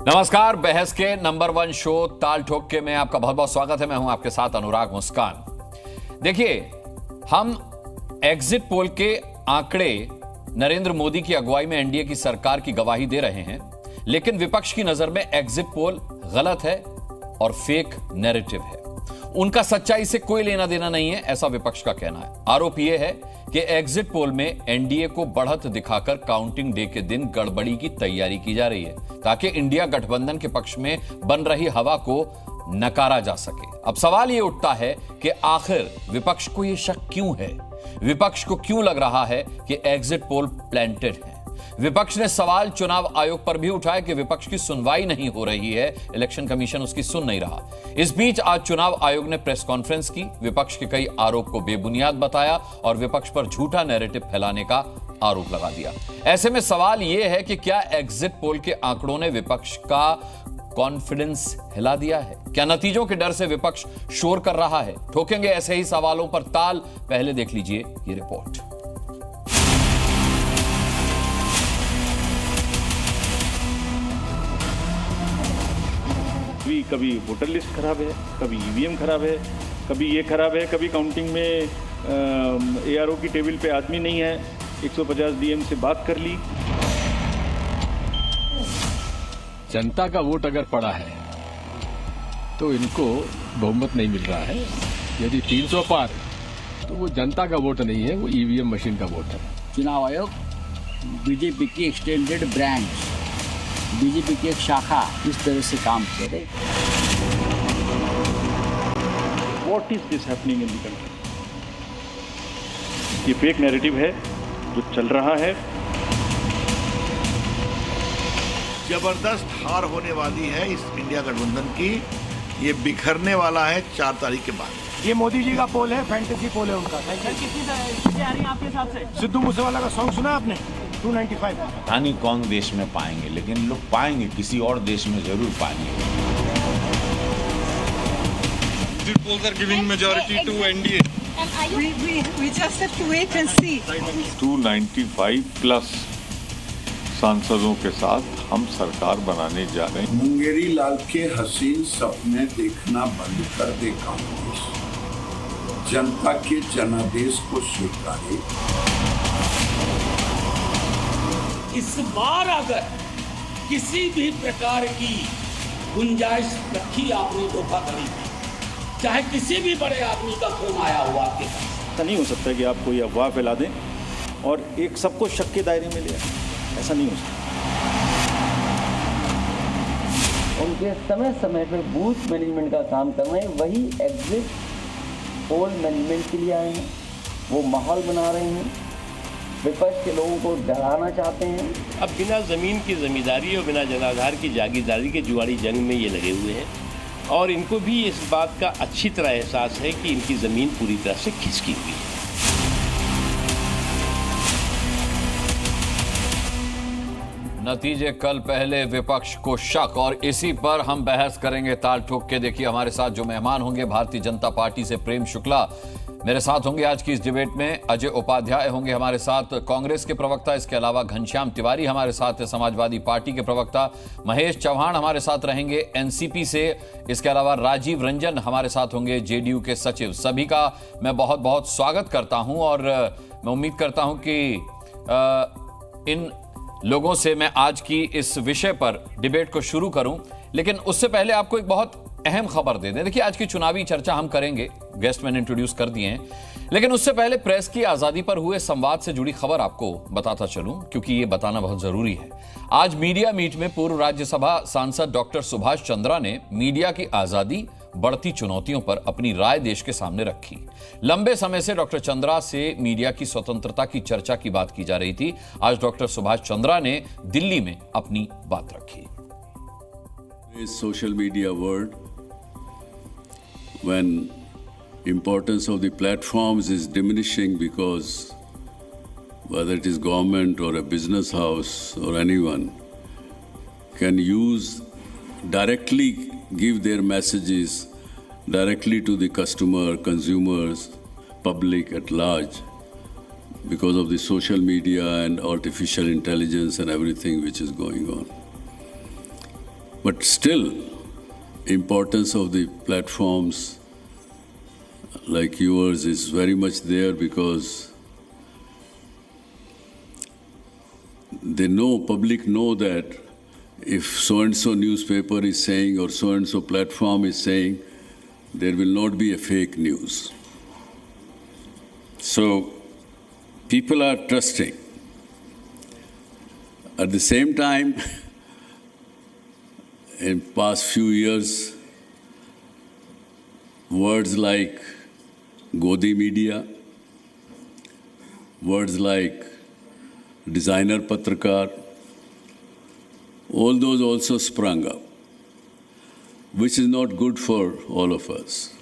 नमस्कार, बहस के नंबर 1 शो ताल ठोक के में आपका बहुत बहुत स्वागत है। मैं हूं आपके साथ अनुराग मुस्कान। देखिए, हम एग्जिट पोल के आंकड़े नरेंद्र मोदी की अगुवाई में एनडीए की सरकार की गवाही दे रहे हैं, लेकिन विपक्ष की नजर में एग्जिट पोल गलत है और फेक नैरेटिव है। उनका सच्चाई से कोई लेना देना नहीं है, ऐसा विपक्ष का कहना है। आरोप यह है कि एग्जिट पोल में एनडीए को बढ़त दिखाकर काउंटिंग डे के दिन गड़बड़ी की तैयारी की जा रही है, ताकि इंडिया गठबंधन के पक्ष में बन रही हवा को नकारा जा सके। अब सवाल यह उठता है कि आखिर विपक्ष को यह शक क्यों है? विपक्ष को क्यों लग रहा है कि एग्जिट पोल प्लांटेड है? विपक्ष ने सवाल चुनाव आयोग पर भी उठाया कि विपक्ष की सुनवाई नहीं हो रही है, इलेक्शन कमीशन उसकी सुन नहीं रहा। इस बीच आज चुनाव आयोग ने प्रेस कॉन्फ्रेंस की, विपक्ष के कई आरोप को बेबुनियाद बताया और विपक्ष पर झूठा नैरेटिव फैलाने का आरोप लगा दिया। ऐसे में सवाल यह है कि क्या एग्जिट पोल के आंकड़ों ने विपक्ष का कॉन्फिडेंस हिला दिया है? क्या नतीजों के डर से विपक्ष शोर कर रहा है? ठोकेंगे ऐसे ही सवालों पर ताल। पहले देख लीजिए ये रिपोर्ट। कभी वोटर लिस्ट खराब है, कभी ईवीएम खराब है, कभी ये खराब है, कभी काउंटिंग में एआरओ की टेबल पे आदमी नहीं है, 150 डीएम से बात कर ली। जनता का वोट अगर पड़ा है तो इनको बहुमत नहीं मिल रहा है। यदि 300 पार तो वो जनता का वोट नहीं है, वो ईवीएम मशीन का वोट है। चुनाव आयोग बीजेपी की एक्सटेंडेड ब्रांच, बीजेपी की एक शाखा इस तरह से काम करे। What is this happening in the country? ये फेक नैरेटिव है जो चल रहा है। जबरदस्त हार होने वाली है इस इंडिया गठबंधन की। ये बिखरने वाला है 4 तारीख के बाद। ये मोदी जी का पोल है, फैंटेसी पोल है उनका। कितनी आ रही है आपके हिसाब से? सिद्धू मूसेवाला का सॉन्ग सुना आपने? 295। पता नहीं कौन देश में पाएंगे, लेकिन लोग पाएंगे, किसी और देश में जरूर पाएंगे। Polls are giving majority to NDA. We just have to wait and see. 295 plus सांसदों के साथ हम सरकार बनाने जा रहे हैं। मुंगेरी लाल के हसीन सपने देखना बंद कर दे कांग्रेस, जनता के जनादेश को स्वीकारे। इस बार अगर किसी भी प्रकार की गुंजाइश रखी आपने धोखाधड़ी, चाहे किसी भी बड़े आदमी का फोन आया हुआ आपके पास, ऐसा नहीं हो सकता कि आप कोई अफवाह फैला दें और एक सबको शक के दायरे में ले आए। ऐसा नहीं हो सकता। उनके समय समय पर बूथ मैनेजमेंट का काम कर रहे हैं, वही एग्जिट पोल मैनेजमेंट के लिए आए हैं। वो माहौल बना रहे हैं, विपक्ष के लोगों को डराना चाहते हैं। अब बिना जमीन की जमींदारी और बिना जनाधार की जागीरदारी के जुआड़ी जंग में ये लगे हुए हैं और इनको भी इस बात का अच्छी तरह एहसास है कि इनकी जमीन पूरी तरह से खिसकी हुई है। नतीजे कल पहले विपक्ष को शक, और इसी पर हम बहस करेंगे ताल ठोक के। देखिए, हमारे साथ जो मेहमान होंगे, भारतीय जनता पार्टी से प्रेम शुक्ला मेरे साथ होंगे आज की इस डिबेट में, अजय उपाध्याय होंगे हमारे साथ, कांग्रेस के प्रवक्ता, इसके अलावा घनश्याम तिवारी हमारे साथ है, समाजवादी पार्टी के प्रवक्ता, महेश चौहान हमारे साथ रहेंगे एनसीपी से, इसके अलावा राजीव रंजन हमारे साथ होंगे जेडीयू के सचिव। सभी का मैं बहुत बहुत स्वागत करता हूं और मैं उम्मीद करता हूं कि इन लोगों से मैं आज की इस विषय पर डिबेट को शुरू करूं, लेकिन उससे पहले आपको एक बहुत अहम खबर दे दें। देखिए, आज की चुनावी चर्चा हम करेंगे, गेस्ट मैंने इंट्रोड्यूस कर दिए हैं, लेकिन उससे पहले प्रेस की आजादी पर हुए संवाद से जुड़ी खबर आपको बताता चलूं, क्योंकि ये बताना बहुत जरूरी है। आज मीडिया मीट में पूर्व राज्यसभा सांसद डॉक्टर सुभाष चंद्रा ने मीडिया की आजादी, बढ़ती चुनौतियों पर अपनी राय देश के सामने रखी। लंबे समय से डॉक्टर चंद्रा से मीडिया की स्वतंत्रता की चर्चा की बात की जा रही थी। आज डॉक्टर सुभाष चंद्रा ने दिल्ली में अपनी बात रखी। Social media world, when importance of the platforms is diminishing because whether it is government or a business house or anyone can use directly give their messages directly to the customer, consumers, public at large because of the social media and artificial intelligence and everything which is going on. But still, importance of the platforms like yours is very much there because they know, public know that if so-and-so newspaper is saying or so-and-so platform is saying, there will not be a fake news. So people are trusting. At the same time, in past few years, words like Godi media, words like designer Patrakar, all those also sprung up, which is not good for all of us.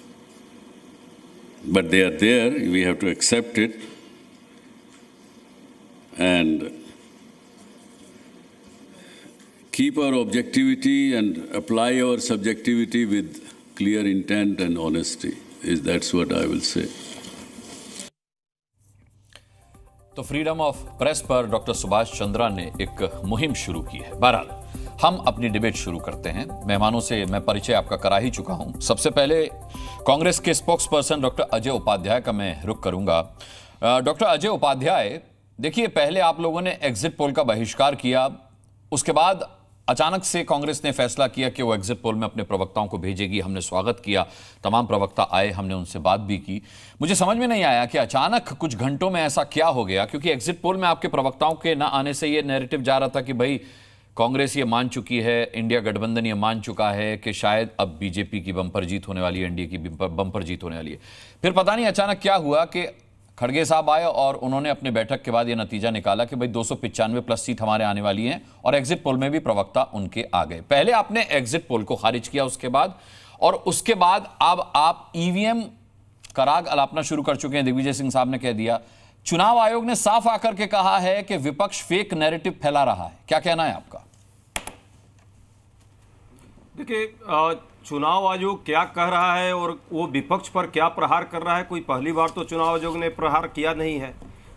But they are there, we have to accept it and keep our objectivity and apply our subjectivity with clear intent and honesty. That's what I will say. तो freedom of press पर doctor Subhash Chandra ने एक मुहिम शुरू की है। बहरहाल हम अपनी डिबेट शुरू करते हैं। मेहमानों से मैं परिचय आपका करा ही चुका हूं। सबसे पहले कांग्रेस के spokesperson doctor Ajay Upadhyay का मैं रुख करूंगा। डॉक्टर अजय उपाध्याय, देखिए, पहले आप लोगों ने एग्जिट पोल का बहिष्कार किया, उसके बाद अचानक से कांग्रेस ने फैसला किया कि वो एग्जिट पोल में अपने प्रवक्ताओं को भेजेगी। हमने स्वागत किया, तमाम प्रवक्ता आए, हमने उनसे बात भी की। मुझे समझ में नहीं आया कि अचानक कुछ घंटों में ऐसा क्या हो गया, क्योंकि एग्जिट पोल में आपके प्रवक्ताओं के ना आने से ये नैरेटिव जा रहा था कि भाई कांग्रेस ये मान चुकी है, इंडिया गठबंधन ये मान चुका है कि शायद अब बीजेपी की बंपर जीत होने वाली है, एनडीए की बंपर जीत होने वाली है। फिर पता नहीं अचानक क्या हुआ कि खड़गे साहब आए और उन्होंने अपने बैठक के बाद यह नतीजा निकाला कि भाई 295 प्लस सीट हमारे आने वाली हैं और एग्जिट पोल में भी प्रवक्ता उनके आ गए। पहले आपने एग्जिट पोल को खारिज किया उसके बाद, और उसके बाद अब आप ईवीएम का राग अलापना शुरू कर चुके हैं। दिग्विजय सिंह साहब ने कह दिया, चुनाव आयोग ने साफ आकर के कहा है कि विपक्ष फेक नैरेटिव फैला रहा है। क्या कहना है आपका? देखिए, चुनाव आयोग क्या कह रहा है और वो विपक्ष पर क्या प्रहार कर रहा है, कोई पहली बार तो चुनाव आयोग ने प्रहार किया नहीं है।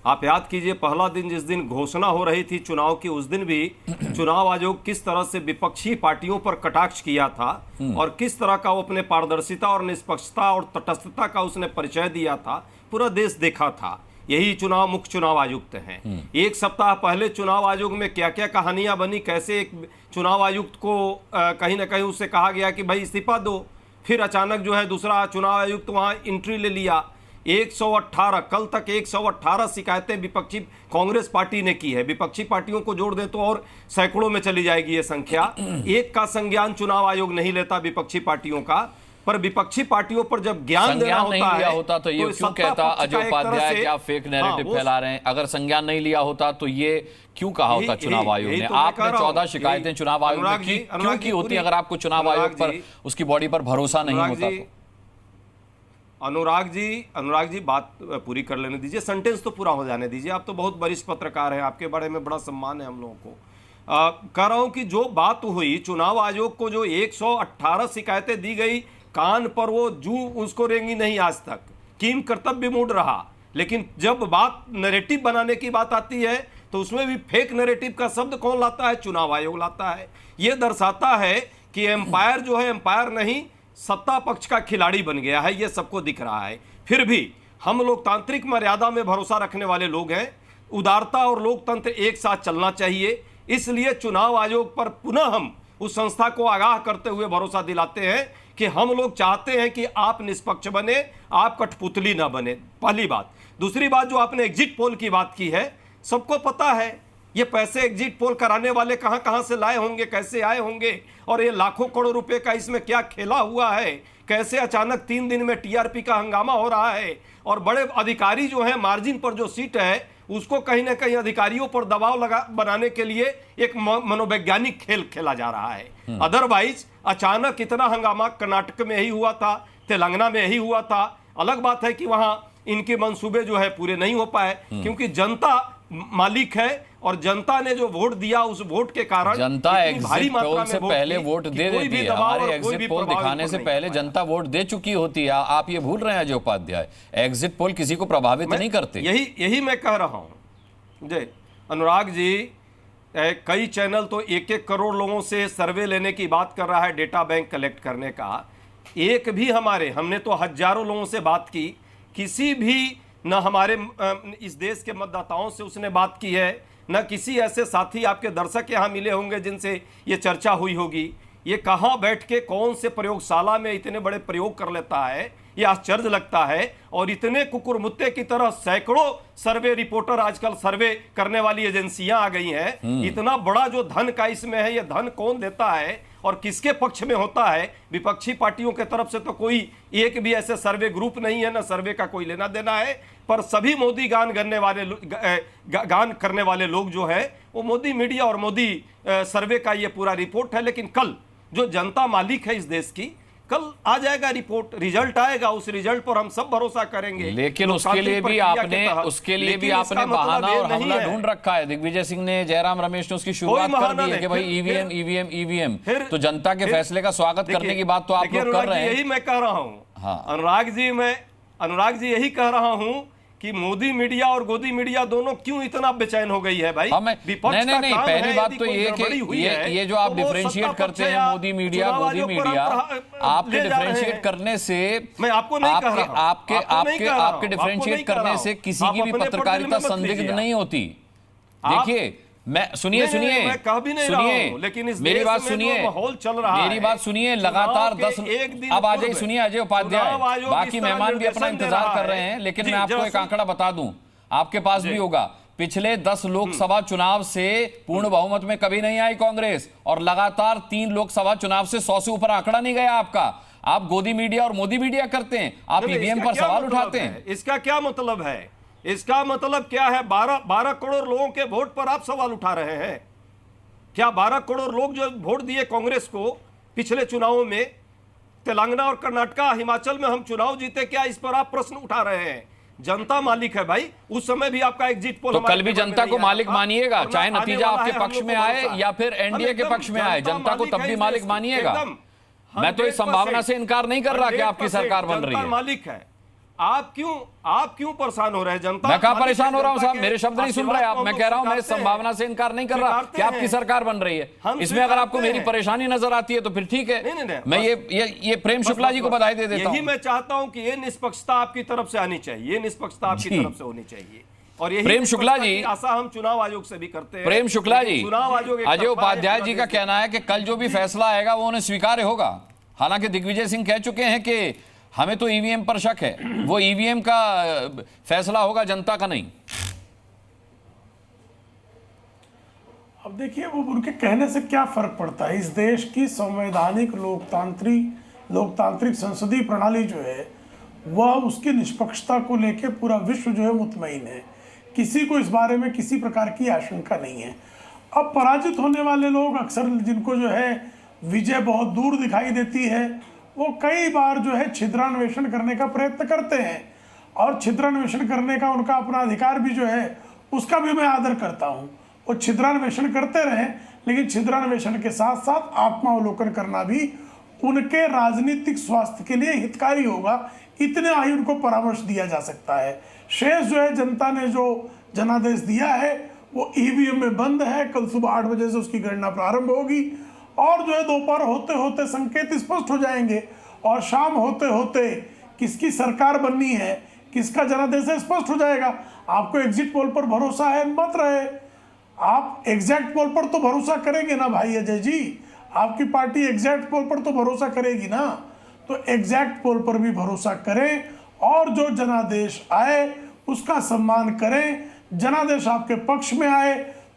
आप याद कीजिए, पहला दिन जिस दिन घोषणा हो रही थी चुनाव की, उस दिन भी चुनाव आयोग किस तरह से विपक्षी पार्टियों पर कटाक्ष किया था और किस तरह का वो अपने पारदर्शिता और निष्पक्षता और तटस्थता का उसने परिचय दिया था, पूरा देश देखा था। यही चुनाव मुख्य चुनाव आयुक्त हैं। एक सप्ताह पहले चुनाव आयोग में क्या क्या कहानियां बनी, कैसे एक चुनाव आयुक्त को कहीं ना कहीं उससे कहा गया कि भाई इस्तीफा दो, फिर अचानक जो है दूसरा चुनाव आयुक्त वहां एंट्री ले लिया। 118 कल तक 118 शिकायतें विपक्षी कांग्रेस पार्टी ने की है। विपक्षी पार्टियों को जोड़ दें तो और सैकड़ों में चली जाएगी ये संख्या। एक का संज्ञान चुनाव आयोग नहीं लेता विपक्षी पार्टियों का, पर विपक्षी पार्टियों पर जब ज्ञान देना होता तो ये क्यों कहता अजय उपाध्याय कि आप फेक नैरेटिव फैला रहे हैं? अगर संज्ञान नहीं लिया होता तो ये क्यों कहा होता चुनाव आयोग ने? आपने 14 शिकायतें चुनाव आयोग में क्यों की होती अगर आपको चुनाव आयोग पर, उसकी बॉडी पर भरोसा नहीं होता तो? अनुराग जी बात पूरी कर लेने दीजिए, सेंटेंस तो पूरा हो जाने दीजिए। आप तो बहुत वरिष्ठ पत्रकार हैं, आपके बारे में बड़ा सम्मान है हम लोगों को। कह रहा हूं कि जो बात हुई, चुनाव आयोग को जो 118 शिकायतें दी गई, कान पर वो जू उसको रेंगी नहीं आज तक, कीम कर्तव्य मूड रहा। लेकिन जब बात नैरेटिव बनाने की बात आती है तो उसमें भी फेक नैरेटिव का शब्द कौन लाता है? चुनाव आयोग लाता है। यह दर्शाता है कि एम्पायर जो है एम्पायर नहीं, सत्ता पक्ष का खिलाड़ी बन गया है, यह सबको दिख रहा है। फिर भी हम लोकतांत्रिक मर्यादा में भरोसा रखने वाले लोग हैं। उदारता और लोकतंत्र एक साथ चलना चाहिए, इसलिए चुनाव आयोग पर पुनः हम उस संस्था को आगाह करते हुए भरोसा दिलाते हैं कि हम लोग चाहते हैं कि आप निष्पक्ष बने, आप कठपुतली ना बने। पहली बात। दूसरी बात, जो आपने एग्जिट पोल की बात की है, सबको पता है ये पैसे एग्जिट पोल कराने वाले कहां कहां से लाए होंगे, कैसे आए होंगे, और ये लाखों करोड़ रुपए का इसमें क्या खेला हुआ है, कैसे अचानक 3 दिन में टीआरपी का हंगामा हो रहा है। और बड़े अधिकारी जो है, मार्जिन पर जो सीट है उसको कहीं ना कहीं अधिकारियों पर दबाव बनाने के लिए एक मनोवैज्ञानिक खेल खेला जा रहा है। अदरवाइज अचानक इतना हंगामा कर्नाटक में यही हुआ था, तेलंगाना में यही हुआ था। अलग बात है कि वहां इनके मंसूबे जो है पूरे नहीं हो पाए, क्योंकि जनता मालिक है और जनता ने जो वोट दिया उस वोट के कारण जनता एग्जिट पोल से पहले वोट दे देती है। हमारे एग्जिट पोल दिखाने से पहले जनता वोट दे चुकी होती है। आप ये भूल रहे हैं अजय उपाध्याय, एग्जिट पोल किसी को प्रभावित नहीं करते। यही मैं कह रहा हूं। जय अनुराग जी, कई चैनल तो 1-1 करोड़ लोगों से सर्वे लेने की बात कर रहा है, डेटा बैंक कलेक्ट करने का। एक भी हमने तो हजारों लोगों से बात की, किसी भी न हमारे इस देश के मतदाताओं से उसने बात की है, न किसी ऐसे साथी आपके दर्शक यहाँ मिले होंगे जिनसे ये चर्चा हुई होगी। ये कहाँ बैठ के कौन से प्रयोगशाला में इतने बड़े प्रयोग कर लेता है, ये आश्चर्य लगता है। और इतने कुकुरमुत्ते की तरह सैकड़ों सर्वे रिपोर्टर आजकल सर्वे करने वाली एजेंसियां आ गई हैं। इतना बड़ा जो धन का इसमें है, ये धन कौन देता है और किसके पक्ष में होता है? विपक्षी पार्टियों के तरफ से तो कोई एक भी ऐसे सर्वे ग्रुप नहीं है, ना सर्वे का कोई लेना देना है। पर सभी मोदी गान करने वाले लोग जो है वो मोदी मीडिया और मोदी सर्वे का ये पूरा रिपोर्ट है। लेकिन कल जो जनता मालिक है इस देश की, कल आ जाएगा रिपोर्ट, रिजल्ट आएगा, उस रिजल्ट पर हम सब भरोसा करेंगे। लेकिन उसके लिए भी आपने बहाना और हमला ढूंढ रखा है। दिग्विजय सिंह ने, जयराम रमेश ने उसकी शुरुआत कर दी है कि भाई ईवीएम। तो जनता के फैसले का स्वागत करने की बात तो आप लोग कर रहे हैं। यही मैं कह रहा हूँ अनुराग जी, यही कह रहा हूँ कि मोदी मीडिया और गोदी मीडिया दोनों क्यों इतना बेचैन हो गई है भाई? नहीं, पहली बात तो ये कि ये जो आप डिफरेंशिएट करते हैं मोदी मीडिया गोदी मीडिया, आपके डिफरेंशिएट करने से, मैं आपको नहीं कह रहा हूं, आपके डिफरेंशिएट करने से किसी की भी पत्रकारिता संदिग्ध नहीं होती। देखिए, सुनिए, लेकिन मेरी बात सुनिए, माहौल चल रहा है, मेरी बात सुनिए। लगातार 10 अब आ जाइए, सुनिए अजय उपाध्याय, बाकी मेहमान भी अपना इंतजार कर रहे हैं। लेकिन मैं आपको एक आंकड़ा बता दूं, आपके पास भी होगा। पिछले 10 लोकसभा चुनाव से पूर्ण बहुमत में कभी नहीं आई कांग्रेस, और लगातार 3 लोकसभा चुनाव से 100 से ऊपर आंकड़ा नहीं गया आपका। आप गोदी मीडिया और मोदी मीडिया करते हैं, आप ईवीएम पर सवाल उठाते हैं। इसका क्या मतलब है? इसका मतलब क्या है? 12 करोड़ लोगों के वोट पर आप सवाल उठा रहे हैं क्या? 12 करोड़ लोग जो वोट दिए कांग्रेस को पिछले चुनावों में, तेलंगाना और कर्नाटका, हिमाचल में हम चुनाव जीते, क्या इस पर आप प्रश्न उठा रहे हैं? जनता मालिक है भाई। उस समय भी आपका एग्जिट पोल, तो कल भी जनता को मालिक मानिएगा, चाहे नतीजा आपके पक्ष में आए या फिर एनडीए के पक्ष में आए, जनता को तब भी मालिक मानिएगा। मैं तो इस संभावना से इनकार नहीं कर रहा कि आपकी सरकार बन रही है। मालिक है। आप क्यों परेशान हो रहे हैं? जनता, मैं कहां परेशान हो रहा हूं साहब? मेरे शब्द नहीं सुन रहे आप। मैं कह रहा हूं, मैं इस संभावना से इनकार नहीं कर रहा कि आपकी सरकार बन रही है। इसमें अगर आपको मेरी परेशानी नजर आती है तो फिर ठीक है। मैं ये प्रेम शुक्ला जी को बधाई दे देता हूं। यही मैं चाहता हूं कि ये निष्पक्षता आपकी तरफ से आनी चाहिए, ये निष्पक्षता आपकी तरफ से होनी चाहिए। और यही प्रेम शुक्ला जी, आशा हम चुनाव आयोग से भी करते हैं। प्रेम शुक्ला जी, चुनाव आयोग, अजय उपाध्याय जी का कहना है कि कल जो भी फैसला आएगा वो उन्हें स्वीकार्य होगा। हालांकि दिग्विजय सिंह कह चुके हैं कि हमें तो ईवीएम पर शक है, वो ईवीएम का फैसला होगा, जनता का नहीं। अब देखिए, वो उनके कहने से क्या फर्क पड़ता है? इस देश की संवैधानिक लोकतांत्रिक संसदीय प्रणाली जो है, वह उसकी निष्पक्षता को लेकर पूरा विश्व जो है मुतमईन है। किसी को इस बारे में किसी प्रकार की आशंका नहीं है। अब पराजित होने वाले लोग अक्सर, जिनको जो है विजय बहुत दूर दिखाई देती है, वो कई बार जो है छिद्रान्वेषण करने का प्रयत्न करते हैं, और छिद्रान्वेषण करने का उनका अपना अधिकार भी जो है, उसका भी मैं आदर करता हूँ। वो छिद्रान्वेषण करते रहें, लेकिन छिद्रान्वेषण के साथ साथ आत्मावलोकन करना भी उनके राजनीतिक स्वास्थ्य के लिए हितकारी होगा। इतने ही उनको परामर्श दिया जा सकता है। शेष जो है, जनता ने जो जनादेश दिया है वो ईवीएम में बंद है। कल सुबह 8 बजे से उसकी गणना प्रारंभ होगी, और जो है दोपहर होते होते संकेत स्पष्ट हो जाएंगे, और शाम होते होते किसकी सरकार बननी है, किसका जनादेश है, स्पष्ट हो जाएगा। आपको एग्जिट पोल पर भरोसा है, मत रहे। आप एग्जैक्ट पोल पर तो भरोसा करेंगे ना भाई अजय जी? आपकी पार्टी एग्जैक्ट पोल पर तो भरोसा करेगी ना? तो एग्जैक्ट पोल पर भी भरोसा करें, और जो जनादेश आए उसका सम्मान करें। जनादेश आपके पक्ष में आए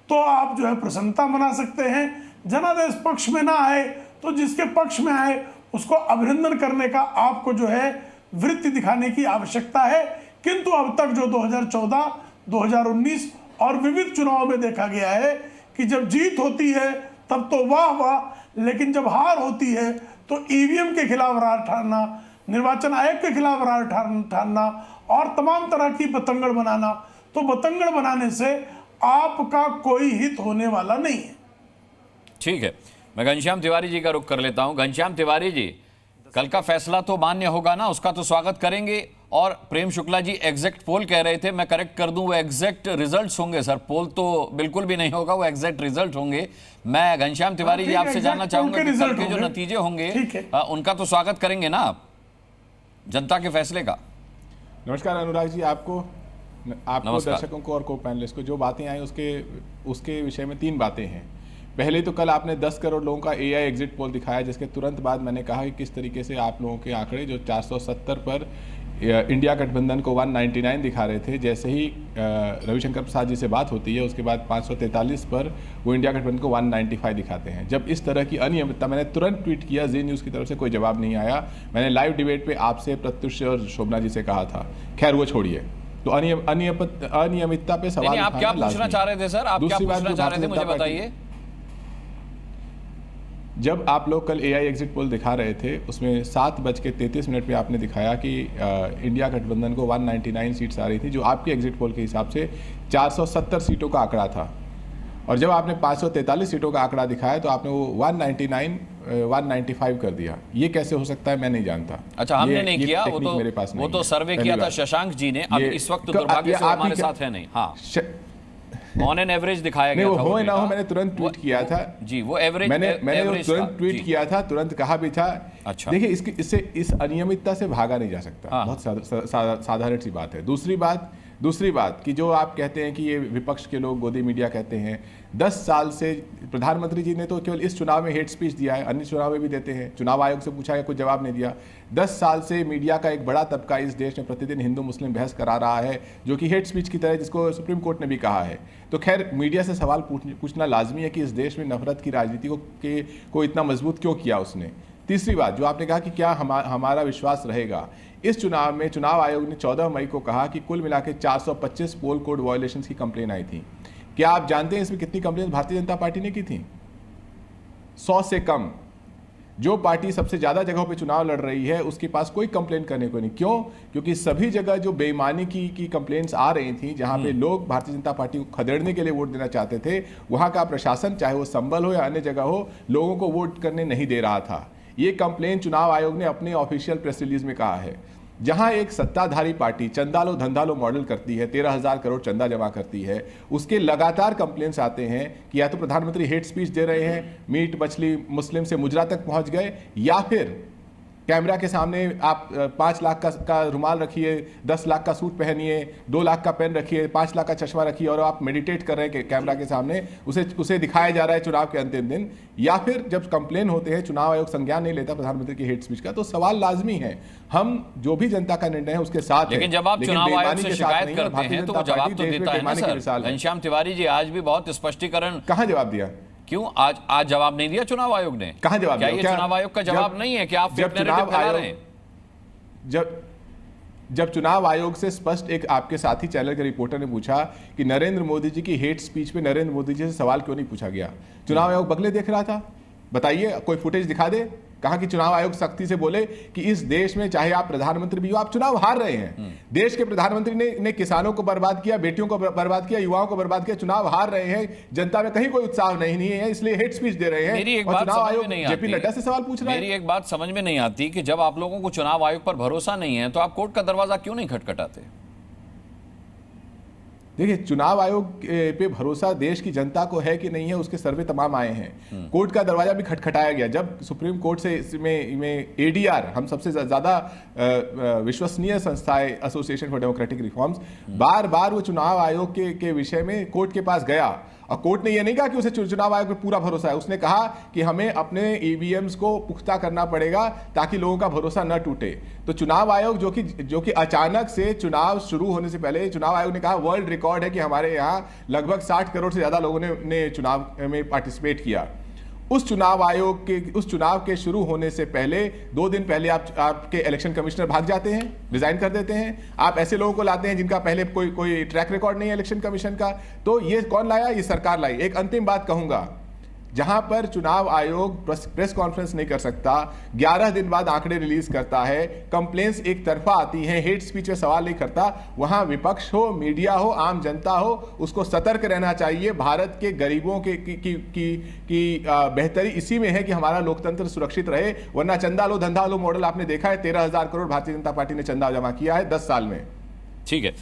तो आप जो है प्रसन्नता मना सकते हैं, जनादेश पक्ष में ना आए तो जिसके पक्ष में आए उसको अभिनंदन करने का आपको जो है वृत्ति दिखाने की आवश्यकता है। किंतु अब तक जो 2014, 2019 और विविध चुनावों में देखा गया है कि जब जीत होती है तब तो वाह वाह, लेकिन जब हार होती है तो ईवीएम के खिलाफ रार ठानना, निर्वाचन आयोग के खिलाफ रार ठानना और तमाम तरह की बतंगड़ बनाना। तो बतंगड़ बनाने से आपका कोई हित होने वाला नहीं है। ठीक है, मैं घनश्याम तिवारी जी का रुख कर लेता हूं। घनश्याम तिवारी जी, कल का फैसला तो मान्य होगा ना, उसका तो स्वागत करेंगे? और प्रेम शुक्ला जी एग्जैक्ट पोल कह रहे थे, मैं करेक्ट कर दूं, वो एग्जैक्ट रिजल्ट्स होंगे सर, पोल तो बिल्कुल भी नहीं होगा, वो एग्जैक्ट रिजल्ट होंगे। मैं घनश्याम तिवारी जी आपसे जानना चाहूंगा कि कल के जो नतीजे होंगे उनका तो स्वागत करेंगे ना आप, जनता के फैसले का? नमस्कार अनुराग जी, आपको दर्शकों को और को पैनलिस्ट को जो बातें आई उसके विषय में 3 बातें हैं। पहले तो कल आपने 10 करोड़ लोगों का AI एग्जिट पोल दिखाया, जिसके तुरंत बाद मैंने कहा कि किस तरीके से आप लोगों के आंकड़े जो 470 पर इंडिया गठबंधन को 199 दिखा रहे थे, जैसे ही रविशंकर प्रसाद जी से बात होती है उसके बाद 543 पर वो इंडिया गठबंधन को 195 दिखाते हैं। जब इस तरह की अनियमितता, मैंने तुरंत ट्वीट किया, जी न्यूज़ की तरफ से कोई जवाब नहीं आया। मैंने लाइव डिबेट पे आपसे, प्रत्युष और शोभना जी से कहा था, खैर वो छोड़िए। तो अनियमितता पे सवाल आप क्या पूछना चाह रहे थे सर? आप क्या पूछना चाह रहे थे, मुझे बताइए। जब आप लोग कल AI एग्जिट पोल दिखा रहे थे उसमें 7:33 पे आपने दिखाया कि इंडिया गठबंधन को 199 सीट्स आ रही थी, जो आपके एग्जिट पोल के हिसाब से 470 सीटों का आंकड़ा था। और जब आपने 543 सीटों का आंकड़ा दिखाया तो आपने वो 195 कर दिया। ये कैसे हो सकता है मैं नहीं जानता। अच्छा, हमने नहीं किया, मेरे पास वो तो सर्वे किया था शशांक जी ने। अब इस वक्त दुर्भाग्य से हमारे साथ है नहीं। हाँ, ऑन एन एवरेज दिखाया गया था। हो ना हो, मैंने तुरंत ट्वीट किया था जी, वो एवरेज मैंने तुरंत ट्वीट किया था, तुरंत कहा भी था। अच्छा, देखिए इससे इस अनियमितता से भागा नहीं जा सकता। बहुत साधारण सी बात है। दूसरी बात कि जो आप कहते हैं कि ये विपक्ष के लोग गोदी मीडिया कहते हैं, 10 साल से प्रधानमंत्री जी ने तो केवल इस चुनाव में हेट स्पीच दिया है, अन्य चुनाव में भी देते हैं। चुनाव आयोग से पूछा है, कोई जवाब नहीं दिया। 10 साल से मीडिया का एक बड़ा तबका इस देश में प्रतिदिन हिंदू मुस्लिम बहस करा रहा है, जो कि हेट स्पीच की तरह, जिसको सुप्रीम कोर्ट ने भी कहा है। तो खैर मीडिया से सवाल पूछना लाजमी है कि इस देश में नफरत की राजनीति को इतना मजबूत क्यों किया उसने। तीसरी बात जो आपने कहा कि क्या हमारा विश्वास रहेगा, इस चुनाव में चुनाव आयोग ने 14 मई को कहा कि कुल मिला के 425 पोल कोड वायलेशंस की कंप्लेन आई थी। क्या आप जानते हैं इसमें कितनी कंप्लेन भारतीय जनता पार्टी ने की थी? 100 से कम। जो पार्टी सबसे ज्यादा जगहों पे चुनाव लड़ रही है उसके पास कोई कंप्लेन करने को नहीं। क्यों? क्योंकि सभी जगह जो बेईमानी की कंप्लेंट्स आ रही थी, जहां पे लोग भारतीय जनता पार्टी को खदेड़ने के लिए वोट देना चाहते थे, वहां का प्रशासन, चाहे वो संबल हो या अन्य जगह हो, लोगों को वोट करने नहीं दे रहा था। ये कंप्लेन चुनाव आयोग ने अपने ऑफिशियल प्रेस रिलीज में कहा है। जहां एक सत्ताधारी पार्टी चंदा लो धंधा लो मॉडल करती है, 13,000 करोड़ चंदा जमा करती है, उसके लगातार कंप्लेंट्स आते हैं कि या तो प्रधानमंत्री हेट स्पीच दे रहे हैं, मीट मछली मुस्लिम से मुजरा तक पहुंच गए, या फिर कैमरा के सामने आप 5 लाख का रुमाल रखिए, 10 लाख का सूट पहनिए, 2 लाख का पेन रखिए, 5 लाख का चश्मा रखिए और आप मेडिटेट कर रहे हैं कैमरा के सामने, उसे दिखाया जा रहा है चुनाव के अंतिम दिन। या फिर जब कंप्लेन होते हैं, चुनाव आयोग संज्ञान नहीं लेता प्रधानमंत्री की हेट स्पीच का, तो सवाल लाजमी है, हम जो भी जनता का निर्णय है उसके साथ। लेकिन जब आप चुनाव आयोग से शिकायत करते हैं तो वो जवाब तो देता है ना सर। घनश्याम तिवारी जी आज भी बहुत स्पष्टीकरण, कहाँ जवाब दिया? क्यों आज जवाब नहीं दिया चुनाव आयोग ने? कहां जवाब दिया? ये चुनाव आयोग का जवाब नहीं है कि आप फेक नैरेटिव फैला रहे हैं? जब चुनाव आयोग से स्पष्ट एक आपके साथी चैनल के रिपोर्टर ने पूछा कि नरेंद्र मोदी जी की हेट स्पीच पे नरेंद्र मोदी जी से सवाल क्यों नहीं पूछा गया, चुनाव आयोग बगले देख रहा था? बताइए, कोई फुटेज दिखा दे। कहा कि चुनाव आयोग सख्ती से बोले कि इस देश में चाहे आप प्रधानमंत्री भी हो, आप चुनाव हार रहे हैं। देश के प्रधानमंत्री ने किसानों को बर्बाद किया, बेटियों को बर्बाद किया, युवाओं को बर्बाद किया, चुनाव हार रहे हैं, जनता में कहीं कोई उत्साह नहीं है, इसलिए हेट स्पीच दे रहे हैं। मेरी एक बात चुनाव आयोग जेपी नड्डा से सवाल पूछ रहा है। मेरी एक बात समझ में नहीं आती कि जब आप लोगों को चुनाव आयोग पर भरोसा नहीं है तो आप कोर्ट का दरवाजा क्यों नहीं खटखटाते? देखिए, चुनाव आयोग पे भरोसा देश की जनता को है कि नहीं है, उसके सर्वे तमाम आए हैं। कोर्ट का दरवाजा भी खटखटाया गया जब सुप्रीम कोर्ट से इसमें एडीआर, हम सबसे ज्यादा विश्वसनीय संस्था है एसोसिएशन फॉर डेमोक्रेटिक रिफॉर्म्स, बार बार वो चुनाव आयोग के विषय में कोर्ट के पास गया और कोर्ट ने यह नहीं कहा कि उसे चुनाव आयोग पर पूरा भरोसा है। उसने कहा कि हमें अपने ईवीएम्स को पुख्ता करना पड़ेगा ताकि लोगों का भरोसा न टूटे। तो चुनाव आयोग जो कि अचानक से चुनाव शुरू होने से पहले चुनाव आयोग ने कहा वर्ल्ड रिकॉर्ड है कि हमारे यहाँ लगभग 60 करोड़ से ज्यादा लोगों ने चुनाव में पार्टिसिपेट किया। उस चुनाव के शुरू होने से पहले 2 दिन पहले आपके इलेक्शन कमिश्नर भाग जाते हैं, रिजाइन कर देते हैं। आप ऐसे लोगों को लाते हैं जिनका पहले कोई ट्रैक रिकॉर्ड नहीं है इलेक्शन कमीशन का। तो ये कौन लाया? ये सरकार लाई। एक अंतिम बात कहूंगा, जहां पर चुनाव आयोग प्रेस कॉन्फ्रेंस नहीं कर सकता, 11 दिन बाद आंकड़े रिलीज करता है, कंप्लेंट्स एक तरफा आती हैं, हेट स्पीच पे सवाल नहीं करता, वहां विपक्ष हो, मीडिया हो, आम जनता हो, उसको सतर्क रहना चाहिए। भारत के गरीबों की बेहतरी इसी में है कि हमारा लोकतंत्र सुरक्षित रहे, वरना चंदा लो धंधा लो मॉडल आपने देखा है। 13,000 करोड़ भारतीय जनता पार्टी ने चंदा जमा किया है 10 साल में। ठीक है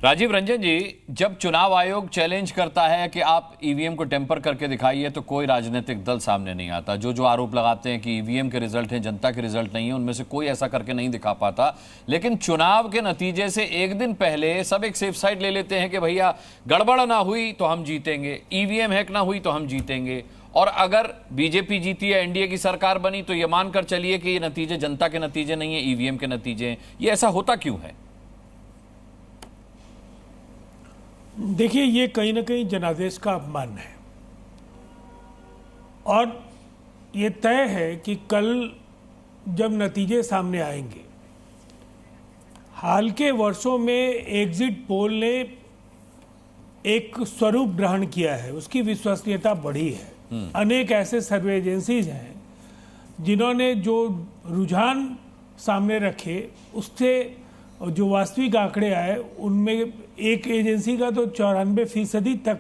राजीव रंजन जी, जब चुनाव आयोग चैलेंज करता है कि आप ईवीएम को टेम्पर करके दिखाइए तो कोई राजनीतिक दल सामने नहीं आता। जो आरोप लगाते हैं कि ईवीएम के रिजल्ट हैं, जनता के रिजल्ट नहीं है, उनमें से कोई ऐसा करके नहीं दिखा पाता। लेकिन चुनाव के नतीजे से एक दिन पहले सब एक सेफ साइड ले लेते हैं कि भैया गड़बड़ ना हुई तो हम जीतेंगे, ईवीएम हैक ना हुई तो हम जीतेंगे, और अगर बीजेपी जीती है, एनडीए की सरकार बनी, तो ये मानकर चलिए कि ये नतीजे जनता के नतीजे नहीं है, ईवीएम के नतीजे हैं। ये ऐसा होता क्यों है? देखिए, ये कहीं ना कहीं जनादेश का अपमान है, और ये तय है कि कल जब नतीजे सामने आएंगे, हाल के वर्षों में एग्जिट पोल ने एक स्वरूप ग्रहण किया है, उसकी विश्वसनीयता बढ़ी है। अनेक ऐसे सर्वे एजेंसीज हैं जिन्होंने जो रुझान सामने रखे उससे जो वास्तविक आंकड़े आए, उनमें एक एजेंसी का तो 94% तक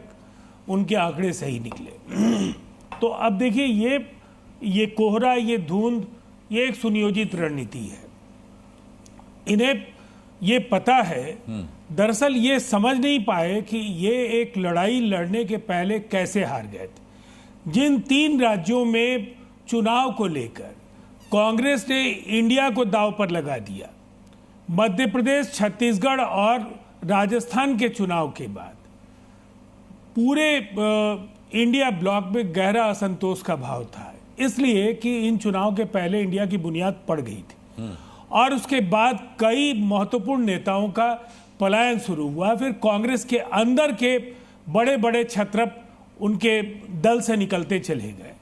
उनके आंकड़े सही निकले। तो अब देखिए, ये कोहरा, ये धुंध, ये एक सुनियोजित रणनीति है। इन्हें ये पता है, दरअसल ये समझ नहीं पाए कि ये एक लड़ाई लड़ने के पहले कैसे हार गए थे। जिन 3 राज्यों में चुनाव को लेकर कांग्रेस ने इंडिया को दांव पर लगा दिया, मध्य प्रदेश, छत्तीसगढ़ और राजस्थान के चुनाव के बाद पूरे इंडिया ब्लॉक में गहरा असंतोष का भाव था, इसलिए कि इन चुनाव के पहले इंडिया की बुनियाद पड़ गई थी और उसके बाद कई महत्वपूर्ण नेताओं का पलायन शुरू हुआ। फिर कांग्रेस के अंदर के बड़े बड़े छत्रप उनके दल से निकलते चले गए।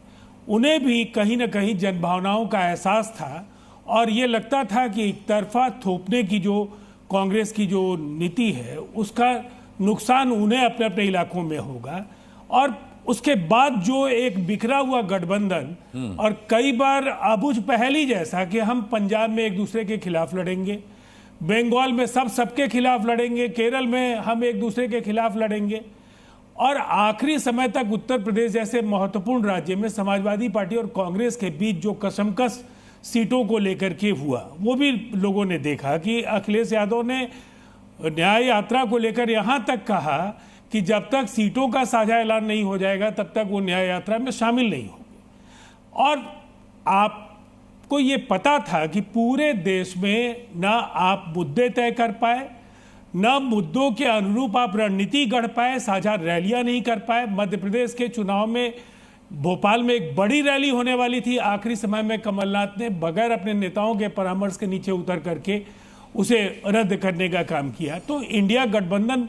उन्हें भी कहीं ना कहीं जनभावनाओं का एहसास था और ये लगता था कि एक तरफा थोपने की जो कांग्रेस की जो नीति है उसका नुकसान उन्हें अपने अपने इलाकों में होगा। और उसके बाद जो एक बिखरा हुआ गठबंधन और कई बार अबुझ पहली जैसा कि हम पंजाब में एक दूसरे के खिलाफ लड़ेंगे, बंगाल में सबके खिलाफ लड़ेंगे, केरल में हम एक दूसरे के खिलाफ लड़ेंगे, और आखिरी समय तक उत्तर प्रदेश जैसे महत्वपूर्ण राज्य में समाजवादी पार्टी और कांग्रेस के बीच जो कशमकश सीटों को लेकर के हुआ, वो भी लोगों ने देखा कि अखिलेश यादव ने न्याय यात्रा को लेकर यहाँ तक कहा कि जब तक सीटों का साझा ऐलान नहीं हो जाएगा तब तक वो न्याय यात्रा में शामिल नहीं होंगे। और आपको ये पता था कि पूरे देश में ना आप मुद्दे तय कर पाए, न मुद्दों के अनुरूप आप रणनीति गढ़ पाए, साझा रैलियां नहीं कर पाए। मध्य प्रदेश के चुनाव में भोपाल में एक बड़ी रैली होने वाली थी, आखिरी समय में कमलनाथ ने बगैर अपने नेताओं के परामर्श के नीचे उतर करके उसे रद्द करने का काम किया। तो इंडिया गठबंधन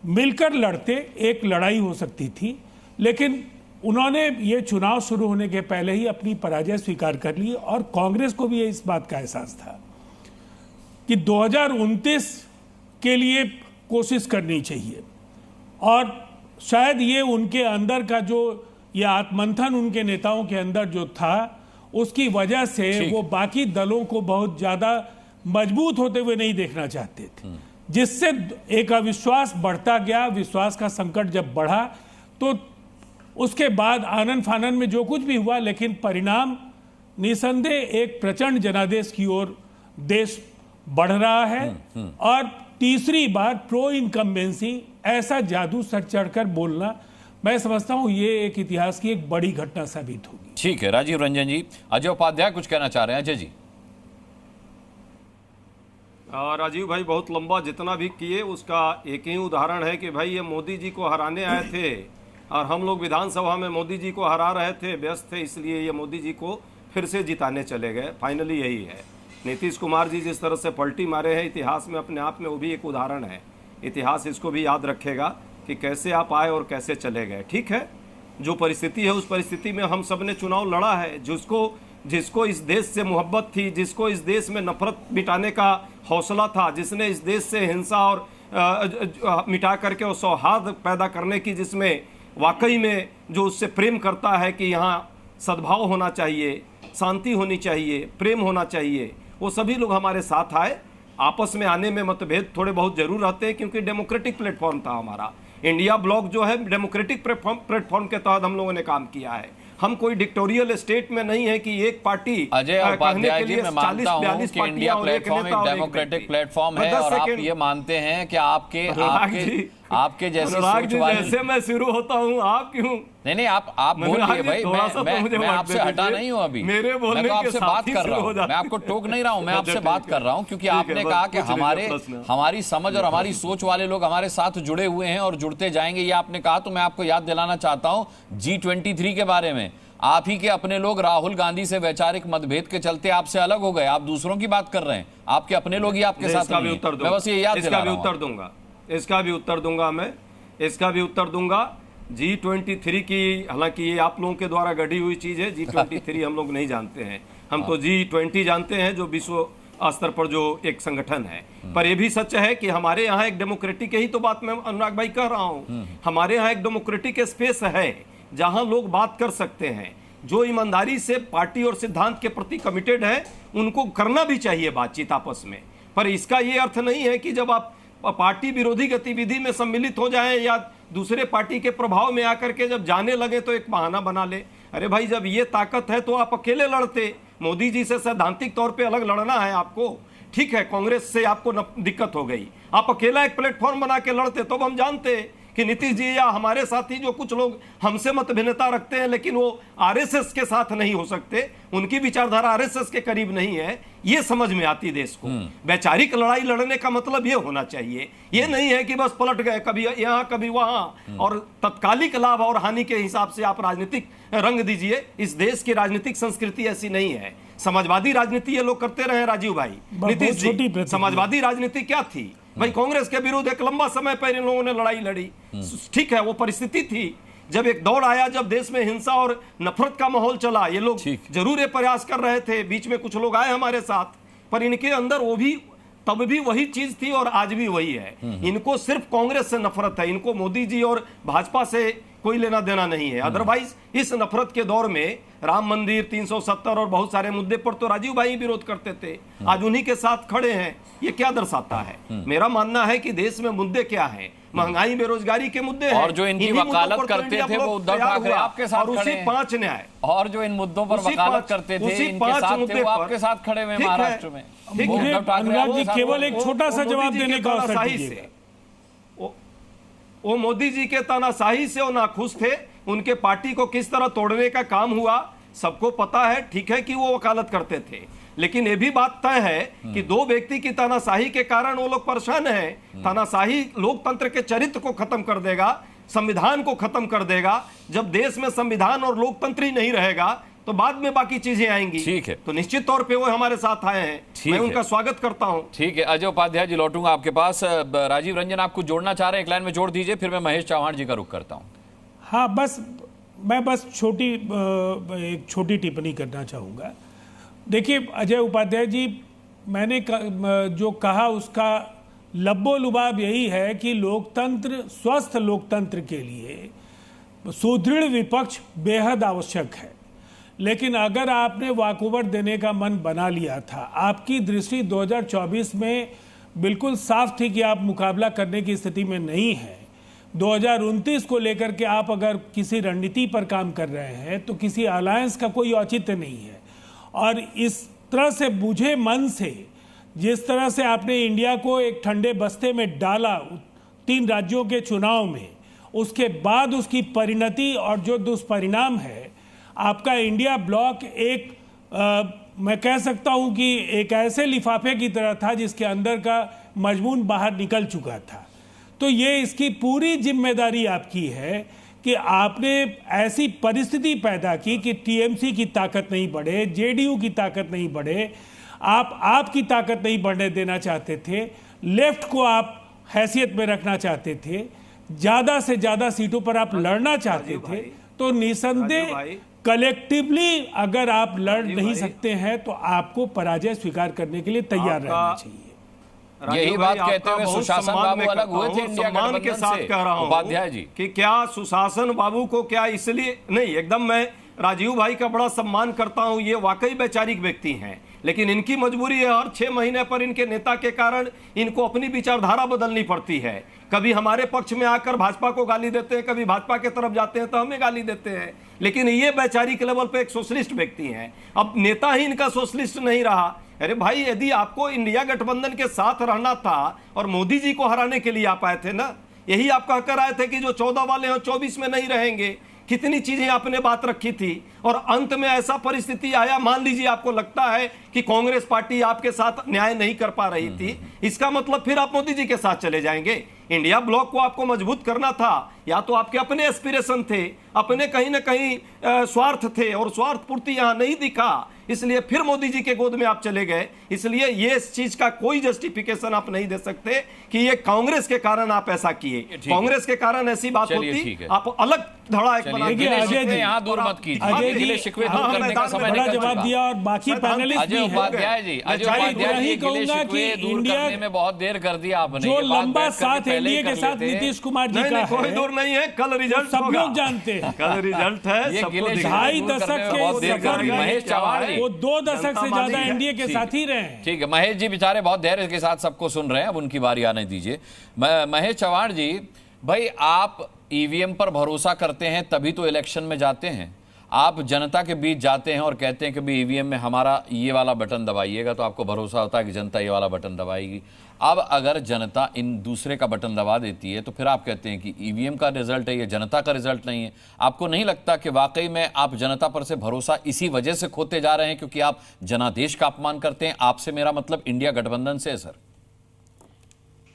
मिलकर लड़ते एक लड़ाई हो सकती थी, लेकिन उन्होंने ये चुनाव शुरू होने के पहले ही अपनी पराजय स्वीकार कर ली और कांग्रेस को भी इस बात का एहसास था कि 2029 के लिए कोशिश करनी चाहिए। और शायद ये उनके अंदर का जो ये आत्मंथन उनके नेताओं के अंदर जो था, उसकी वजह से वो बाकी दलों को बहुत ज्यादा मजबूत होते हुए नहीं देखना चाहते थे, जिससे एक अविश्वास बढ़ता गया। विश्वास का संकट जब बढ़ा तो उसके बाद आनन फानन में जो कुछ भी हुआ, लेकिन परिणाम निसंदेह एक प्रचंड जनादेश की ओर देश बढ़ रहा है। और तीसरी बार प्रो इनकम्बेंसी, ऐसा जादू सर चढ़कर बोलना, मैं समझता हूं ये एक इतिहास की एक बड़ी घटना साबित होगी। ठीक है राजीव रंजन जी। अजय उपाध्याय कुछ कहना चाह रहे हैं? अजय जी। राजीव भाई बहुत लंबा जितना भी किए उसका एक ही उदाहरण है कि भाई ये मोदी जी को हराने आए थे और हम लोग विधानसभा में मोदी जी को हरा रहे थे, व्यस्त थे, इसलिए ये मोदी जी को फिर से जिताने चले गए। फाइनली यही है। नीतीश कुमार जी जिस तरह से पलटी मारे हैं इतिहास में, अपने आप में वो भी एक उदाहरण है। इतिहास इसको भी याद रखेगा कि कैसे आप आए और कैसे चले गए। ठीक है, जो परिस्थिति है उस परिस्थिति में हम सब ने चुनाव लड़ा है। जिसको इस देश से मोहब्बत थी, जिसको इस देश में नफरत मिटाने का हौसला था, जिसने इस देश से हिंसा और मिटा करके और सौहार्द पैदा करने की जिसमें वाकई में जो उससे प्रेम करता है कि यहाँ सद्भाव होना चाहिए, शांति होनी चाहिए, प्रेम होना चाहिए, वो सभी लोग हमारे साथ आए। आपस में आने में मतभेद थोड़े बहुत जरूर रहते हैं, क्योंकि डेमोक्रेटिक प्लेटफॉर्म था हमारा। इंडिया ब्लॉक जो है डेमोक्रेटिक प्लेटफॉर्म के तहत हम लोगों ने काम किया है। हम कोई डिक्टोरियल स्टेट में नहीं है कि एक पार्टी अजय उपाध्याय जी, मैं मानता हूं कि इंडिया प्लेटफॉर्म एक डेमोक्रेटिक प्लेटफॉर्म है, और आप ये मानते हैं कि आपके जैसे सोच वाले, जैसे मैं शुरू होता हूं, आप क्यों नहीं आप बोलिए भाई, मैं आपसे हटा नहीं हूं अभी, मैं तो आपसे बात कर रहा हूं, मैं आपको टोक नहीं रहा हूं, मैं आपसे बात कर रहा हूं, क्योंकि आपने कहा कि हमारी समझ और हमारी सोच वाले लोग हमारे साथ जुड़े हुए हैं और जुड़ते जाएंगे, ये आपने कहा। तो मैं आपको याद दिलाना चाहता हूं G23 के बारे में। आप ही के अपने लोग राहुल गांधी से वैचारिक मतभेद के चलते आपसे अलग हो गए, आप दूसरों की बात कर रहे हैं, आपके अपने लोग ही आपके साथ नहीं हैं। मैं बस ये याद दिला रहा हूं। इसका भी उत्तर दूंगा। G23 की, हालांकि ये आप लोगों के द्वारा गढ़ी हुई चीज है, G23 हम लोग नहीं जानते हैं, हम तो G20 जानते हैं, जो विश्व स्तर पर जो एक संगठन है। पर यह भी सच है कि हमारे यहाँ एक डेमोक्रेटिक, यही तो बात मैं अनुराग भाई कह रहा हूँ, हमारे यहाँ एक डेमोक्रेटिक स्पेस है जहां लोग बात कर सकते हैं। जो ईमानदारी से पार्टी और सिद्धांत के प्रति कमिटेड है, उनको करना भी चाहिए बातचीत आपस में। पर इसका ये अर्थ नहीं है कि जब आप पार्टी विरोधी गतिविधि में सम्मिलित हो जाएं या दूसरे पार्टी के प्रभाव में आकर के जब जाने लगे तो एक बहाना बना ले। अरे भाई, जब ये ताकत है तो आप अकेले लड़ते। मोदी जी से सैद्धांतिक तौर पे अलग लड़ना है आपको, ठीक है, कांग्रेस से आपको दिक्कत हो गई, आप अकेला एक प्लेटफॉर्म बना के लड़ते, तो हम जानते कि नीतीश जी या हमारे साथी जो कुछ लोग हमसे मतभिन्नता रखते हैं लेकिन वो आरएसएस के साथ नहीं हो सकते, उनकी विचारधारा आरएसएस के करीब नहीं है, ये समझ में आती देश को। वैचारिक लड़ाई लड़ने का मतलब ये होना चाहिए, ये नहीं है कि बस पलट गए कभी यहाँ कभी वहां और तत्कालिक लाभ और हानि के हिसाब से आप राजनीतिक रंग दीजिए। इस देश की राजनीतिक संस्कृति ऐसी नहीं है। समाजवादी राजनीति ये लोग करते रहे राजीव भाई, नीतीश जी, समाजवादी राजनीति क्या थी भाई? कांग्रेस के विरुद्ध एक लंबा समय पर इन लोगों ने लड़ाई लड़ी, ठीक है, वो परिस्थिति थी जब एक दौड़ आया, जब देश में हिंसा और नफरत का माहौल चला, ये लोग जरूर ये प्रयास कर रहे थे, बीच में कुछ लोग आए हमारे साथ, पर इनके अंदर वो भी तब भी वही चीज थी और आज भी वही है। इनको सिर्फ कांग्रेस से नफरत है, इनको मोदी जी और भाजपा से कोई लेना देना नहीं है। अदरवाइज इस नफरत के दौर में राम मंदिर 370 और बहुत सारे मुद्दे पर तो राजीव भाई विरोध करते थे, आज उन्हीं के साथ खड़े हैं। ये क्या दर्शाता है? मेरा मानना है कि देश में मुद्दे क्या हैं, महंगाई बेरोजगारी के मुद्दे हैं, और जो इनकी वकालत करते थे वो उद्धव ठाकरे आपके साथ खड़े हैं, 5 न्याय, और जो इन मुद्दों पर वकालत करते थे इनके साथ थे, वो आपके साथ खड़े हुए महाराष्ट्र में। अनुराग जी, केवल एक छोटा सा जवाब देने का अवसर दीजिए। वो मोदी जी के तानाशाही से वो नाखुश थे, उनके पार्टी को किस तरह तोड़ने का काम हुआ सबको पता है। ठीक है कि वो वकालत करते थे, लेकिन ये भी बात तय है कि दो व्यक्ति की तानाशाही के कारण वो लोग परेशान हैं। तानाशाही लोकतंत्र के चरित्र को खत्म कर देगा, संविधान को खत्म कर देगा। जब देश में संविधान और लोकतंत्र ही नहीं रहेगा तो बाद में बाकी चीजें आएंगी। ठीक है, तो निश्चित तौर पे वो हमारे साथ आए हैं, मैं उनका स्वागत करता हूं। ठीक है, अजय उपाध्याय जी लौटूंगा आपके पास। राजीव रंजन आप कुछ जोड़ना चाह रहे हैं, एक लाइन में जोड़ दीजिए, फिर मैं महेश चौहान जी का रुख करता हूं। हाँ, मैं बस एक छोटी टिप्पणी करना चाहूँगा। देखिए अजय उपाध्याय जी, मैंने जो कहा उसका लब्बो लुबाब यही है कि लोकतंत्र, स्वस्थ लोकतंत्र के लिए सुदृढ़ विपक्ष बेहद आवश्यक है। लेकिन अगर आपने वॉकओवर देने का मन बना लिया था, आपकी दृष्टि 2024 में बिल्कुल साफ थी कि आप मुकाबला करने की स्थिति में नहीं है। 2029 को लेकर के आप अगर किसी रणनीति पर काम कर रहे हैं तो किसी अलायंस का कोई औचित्य नहीं है। और इस तरह से बुझे मन से, जिस तरह से आपने इंडिया को एक ठंडे बस्ते में डाला 3 राज्यों के चुनाव में, उसके बाद उसकी परिणति और जो दुष्परिणाम है, आपका इंडिया ब्लॉक मैं कह सकता हूं कि एक ऐसे लिफाफे की तरह था जिसके अंदर का मजमून बाहर निकल चुका था। तो ये इसकी पूरी जिम्मेदारी आपकी है कि आपने ऐसी परिस्थिति पैदा की कि टीएमसी की ताकत नहीं बढ़े, जेडीयू की ताकत नहीं बढ़े, आपकी ताकत नहीं बढ़ने देना चाहते थे, लेफ्ट को आप हैसियत में रखना चाहते थे, ज़्यादा से ज़्यादा सीटों पर आप लड़ना चाहते थे। तो निसंदेह कलेक्टिवली अगर आप लड़ नहीं सकते हैं तो आपको पराजय स्वीकार करने के लिए तैयार रहना चाहिए। यही बात कहते हुए सुशासन बाबू अलग हुए थे इंडिया सम्मान के साथ कह रहा हूं उपाध्याय जी कि क्या सुशासन बाबू को क्या इसलिए नहीं, एकदम मैं राजीव भाई का बड़ा सम्मान करता हूं, ये वाकई वैचारिक व्यक्ति हैं, लेकिन इनकी मजबूरी है हर 6 महीने पर इनके नेता के कारण इनको अपनी विचारधारा बदलनी पड़ती है। कभी हमारे पक्ष में आकर भाजपा को गाली देते हैं, कभी भाजपा के तरफ जाते हैं तो हमें गाली देते हैं, लेकिन ये वैचारिक लेवल पे एक सोशलिस्ट व्यक्ति हैं। अब नेता ही इनका सोशलिस्ट नहीं रहा। अरे भाई, यदि आपको इंडिया गठबंधन के साथ रहना था और मोदी जी को हराने के लिए आप आए थे ना, यही आप कहकर आए थे कि जो 14 वाले हैं 24 में नहीं रहेंगे, कितनी चीजें आपने बात रखी थी, और अंत में ऐसा परिस्थिति आया। मान लीजिए आपको लगता है कि कांग्रेस पार्टी आपके साथ न्याय नहीं कर पा रही थी, इसका मतलब फिर आप मोदी जी के साथ चले जाएंगे। इंडिया ब्लॉक को आपको मजबूत करना था, या तो आपके अपने एस्पिरेशन थे, अपने कहीं ना कहीं स्वार्थ थे, और स्वार्थ पूर्ति यहां नहीं दिखा, इसलिए फिर मोदी जी के गोद में आप चले गए। इसलिए ये इस चीज का कोई जस्टिफिकेशन आप नहीं दे सकते कि ये कांग्रेस के कारण आप ऐसा किए। कांग्रेस के कारण ऐसी बात होती, आप अलग धड़ा एक बना के यहाँ दूर मत कीजिए, शिकवे दूर करने का समय बड़ा जवाब दिया, और बाकी पैनलिस्ट अजय उपाध्याय जी गिले शिकवे दूर करने में बहुत देर कर दिया आपने। जो लंबा साथ एनडीए के साथ नीतीश कुमार जी का कोई दूर नहीं है, कल रिजल्ट सब लोग जानते हैं, कल रिजल्ट है। 2.5 दशक के सफर में महेश चव्हाण वो 2 दशक से ज्यादा एनडीए के साथ ही रहे हैं। ठीक है, महेश जी बेचारे बहुत धैर्य के साथ सबको सुन रहे हैं, अब उनकी बारी आने दीजिए। महेश चव्हाण जी, भाई आप ईवीएम पर भरोसा करते हैं तभी तो इलेक्शन में जाते हैं। आप जनता के बीच जाते हैं और कहते हैं कि भाई ईवीएम में हमारा ये वाला बटन दबाइएगा, तो आपको भरोसा होता है कि जनता ये वाला बटन दबाएगी। अब अगर जनता इन दूसरे का बटन दबा देती है तो फिर आप कहते हैं कि ईवीएम का रिजल्ट है, ये जनता का रिजल्ट नहीं है। आपको नहीं लगता कि वाकई में आप जनता पर से भरोसा इसी वजह से खोते जा रहे हैं क्योंकि आप जनादेश का अपमान करते हैं? आपसे मेरा मतलब इंडिया गठबंधन से है सर।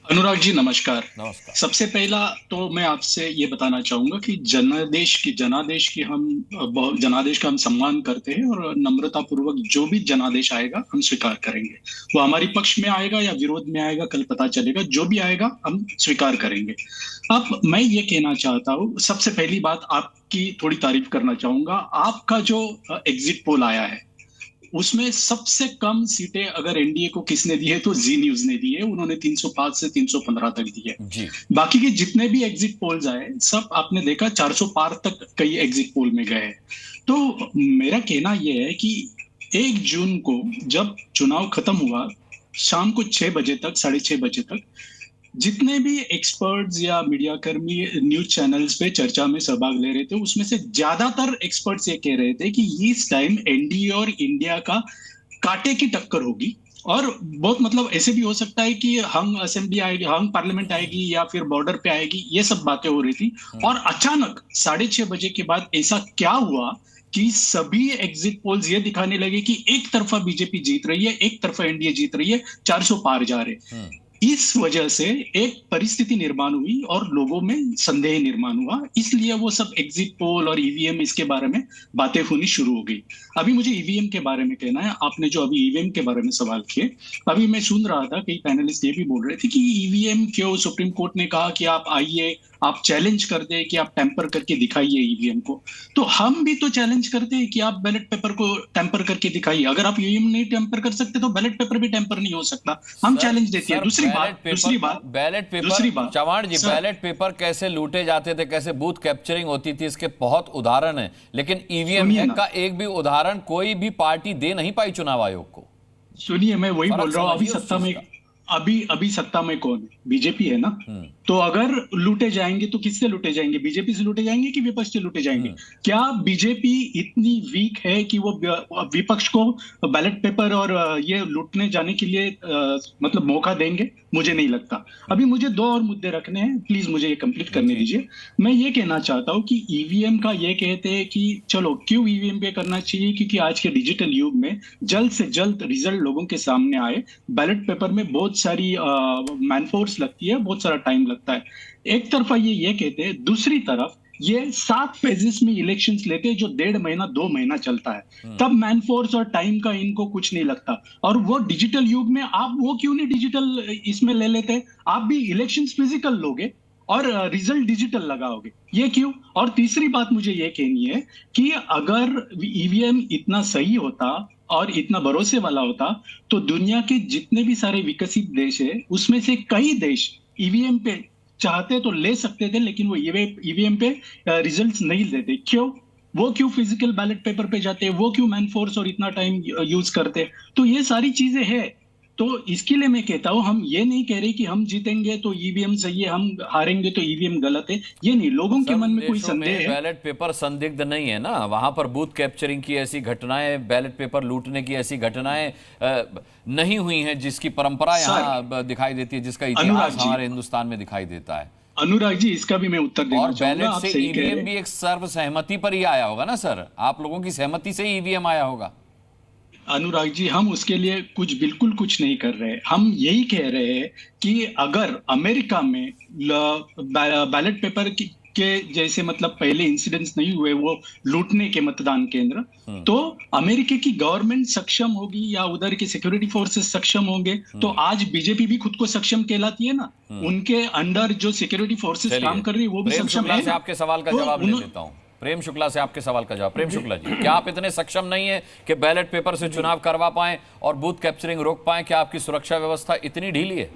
अनुराग जी नमस्कार। सबसे पहला तो मैं आपसे ये बताना चाहूंगा कि जनादेश का हम सम्मान करते हैं, और नम्रता पूर्वक जो भी जनादेश आएगा हम स्वीकार करेंगे। वो हमारे पक्ष में आएगा या विरोध में आएगा कल पता चलेगा, जो भी आएगा हम स्वीकार करेंगे। अब मैं ये कहना चाहता हूँ, सबसे पहली बात आपकी थोड़ी तारीफ करना चाहूंगा। आपका जो एग्जिट पोल आया है उसमें सबसे कम सीटें अगर एनडीए को किसने दी है तो जी न्यूज ने दी है, उन्होंने 305 से 315 तक दी है। बाकी के जितने भी एग्जिट पोल्स आए सब आपने देखा 400 पार तक कई एग्जिट पोल में गए। तो मेरा कहना यह है कि 1 जून को जब चुनाव खत्म हुआ, शाम को 6 बजे तक, 6:30 बजे तक जितने भी एक्सपर्ट्स या मीडिया कर्मी न्यूज चैनल्स पे चर्चा में सहभाग ले रहे थे, उसमें से ज्यादातर एक्सपर्ट्स ये कह रहे थे कि इस टाइम एनडीए और इंडिया का कांटे की टक्कर होगी, और बहुत मतलब ऐसे भी हो सकता है कि हंग असेंबली आएगी, हंग पार्लियामेंट आएगी या फिर बॉर्डर पे आएगी, ये सब बातें हो रही थी। और अचानक 6:30 बजे के बाद ऐसा क्या हुआ कि सभी एग्जिट पोल्स ये दिखाने लगे कि एक तरफा बीजेपी जीत रही है, एक तरफा एनडीए जीत रही है, 400 पार जा रहे। इस वजह से एक परिस्थिति निर्माण हुई और लोगों में संदेह निर्माण हुआ, इसलिए वो सब एग्जिट पोल और ईवीएम इसके बारे में बातें होनी शुरू हो गई। अभी मुझे ईवीएम के बारे में कहना है। आपने जो अभी ईवीएम के बारे में सवाल किए, अभी मैं सुन रहा था कई पैनलिस्ट ये भी बोल रहे थे कि ईवीएम क्यों, सुप्रीम कोर्ट ने कहा कि आप आइए, आप चैलेंज कर दे कि आप टेम्पर करके दिखाइए ईवीएम को। तो हम भी तो चैलेंज करते हैं कि आप बैलेट पेपर को टेम्पर करके दिखाइए। अगर आप ईवीएम नहीं टेम्पर कर सकते तो बैलेट पेपर भी टेम्पर नहीं हो सकता, हम चैलेंज देते हैं। दूसरी बात बैलेट पेपर, चव्हाण जी, बैलेट पेपर कैसे लूटे जाते थे, कैसे बूथ कैप्चरिंग होती थी, इसके बहुत उदाहरण है, लेकिन ईवीएम का एक भी उदाहरण कोई भी पार्टी दे नहीं पाई चुनाव आयोग को। सुनिए, मैं वही बोल रहा हूँ, अभी सत्ता में कौन है? बीजेपी है ना। तो अगर लूटे जाएंगे तो किससे लूटे जाएंगे? बीजेपी से लूटे जाएंगे कि विपक्ष से लूटे जाएंगे? क्या बीजेपी इतनी वीक है कि वो विपक्ष को बैलेट पेपर और ये लूटने जाने के लिए मतलब मौका देंगे? मुझे नहीं लगता। अभी मुझे 2 और मुद्दे रखने हैं, प्लीज मुझे ये कंप्लीट करने दीजिए। मैं ये कहना चाहता हूँ कि ईवीएम का ये कहते हैं कि चलो क्यों ईवीएम पे करना चाहिए, क्योंकि आज के डिजिटल युग में जल्द से जल्द रिजल्ट लोगों के सामने आए। बैलेट पेपर में बहुत सारी मैनफोर्स लगती है, बहुत सारा टाइम लगता है। एक तरफा ये कहते हैं, दूसरी तरफ ये 7 फेजेस में इलेक्शंस लेते हैं जो 1.5 महीना 2 महीना चलता है। तब मैनफोर्स और टाइम का इनको कुछ नहीं लगता। और वो डिजिटल युग में आप वो क्यों नहीं डिजिटल इसमें ले लेते? आप भी इलेक्शंस फिजिकल लोगे और रिजल्ट डिजिटल लगाओगे, ये क्यों? और तीसरी बात मुझे ये कहनी है कि अगर ईवीएम इतना सही होता और इतना भरोसे वाला होता तो दुनिया के जितने भी सारे विकसित देश है उसमें से कई देश ईवीएम पे चाहते तो ले सकते थे, लेकिन वो ईवीएम पे रिजल्ट्स नहीं देते। क्यों? वो क्यों फिजिकल बैलेट पेपर पे जाते, वो क्यों मैन फोर्स और इतना टाइम यूज करते? तो ये सारी चीजें हैं। तो इसके लिए मैं कहता हूं, हम ये नहीं कह रहे कि हम जीतेंगे तो ईवीएम सही है, हम हारेंगे तो ईवीएम गलत है। ये नहीं, लोगों के मन में कोई संदेह है। बैलेट पेपर संदिग्ध नहीं है ना, वहां पर बूथ कैप्चरिंग की ऐसी घटनाएं, बैलेट पेपर लूटने की ऐसी घटनाएं नहीं हुई हैं जिसकी परंपरा यहाँ दिखाई देती है, जिसका इतिहास हमारे हिंदुस्तान में दिखाई देता है। अनुराग जी, इसका भी मैं उत्तर देना चाहूंगा। और बैलेट से ईवीएम भी एक सर्व सहमति पर ही आया होगा ना सर, आप लोगों की सहमति से ही ईवीएम आया होगा। अनुराग जी, हम उसके लिए बिल्कुल कुछ नहीं कर रहे। हम यही कह रहे हैं कि अगर अमेरिका में बैलेट पेपर के जैसे मतलब पहले इंसिडेंट्स नहीं हुए वो लूटने के मतदान केंद्र, तो अमेरिका की गवर्नमेंट सक्षम होगी या उधर के सिक्योरिटी फोर्सेस सक्षम होंगे, तो आज बीजेपी भी खुद को सक्षम कहलाती है ना। उनके अंडर जो सिक्योरिटी फोर्सेस काम कर रही है वो भी सक्षम है। आपके सवाल का जवाब ले लेता हूँ। प्रेम शुक्ला से आपके सवाल का जवाब। प्रेम शुक्ला जी, क्या आप इतने सक्षम नहीं है कि बैलेट पेपर से चुनाव करवा पाएं और बूथ कैप्चरिंग रोक पाएं? क्या आपकी सुरक्षा व्यवस्था इतनी ढीली है?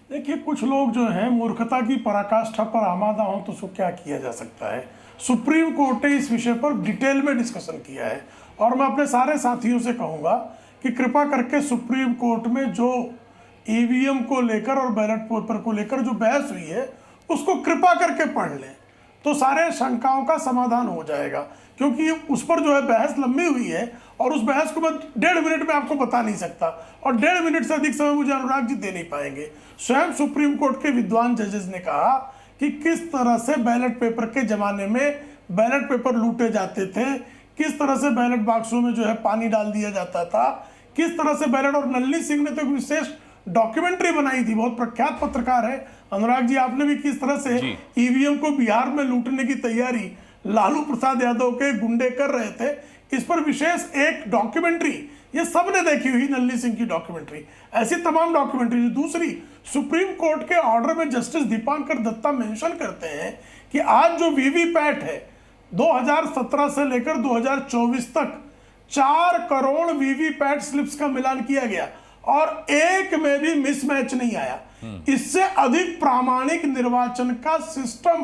देखिए, कुछ लोग जो हैं मूर्खता की पराकाष्ठा पर आमादा हों तो उसको क्या किया जा सकता है। सुप्रीम कोर्ट ने इस विषय पर डिटेल में डिस्कशन किया है और मैं अपने सारे साथियों से कहूंगा कि कृपा करके सुप्रीम कोर्ट में जो ईवीएम को लेकर और बैलेट पेपर को लेकर जो बहस हुई है उसको कृपा करके पढ़ लें तो सारे शंकाओं का समाधान हो जाएगा, क्योंकि उस पर जो है बहस लंबी हुई है और उस बहस को मैं 1.5 मिनट में आपको बता नहीं सकता और 1.5 मिनट से अधिक समय मुझे अनुराग जी दे नहीं पाएंगे। स्वयं सुप्रीम कोर्ट के विद्वान जजेस ने कहा कि किस तरह से बैलेट पेपर के जमाने में बैलेट पेपर लूटे जाते थे, किस तरह से बैलेट बॉक्सों में जो है पानी डाल दिया जाता था, किस तरह से बैलेट। और नलिनी सिंह ने तो एक विशेष डॉक्यूमेंट्री बनाई थी, बहुत प्रख्यात पत्रकार है अनुराग जी, आपने भी किस तरह से ईवीएम को बिहार में लूटने की तैयारी लालू प्रसाद यादव के गुंडे कर रहे थे, इस पर विशेष एक डॉक्यूमेंट्री ये सबने देखी हुई, नलिनी सिंह की डॉक्यूमेंट्री। ऐसी तमाम डॉक्यूमेंट्री। दूसरी, सुप्रीम कोर्ट के ऑर्डर में जस्टिस दीपांकर दत्ता मेंशन करते हैं कि आज जो वीवीपैट है 2017 से लेकर 2024 तक 4 करोड़ वीवीपैट स्लिप्स का मिलान किया गया और एक में भी मिसमैच नहीं आया। इससे अधिक प्रामाणिक निर्वाचन का सिस्टम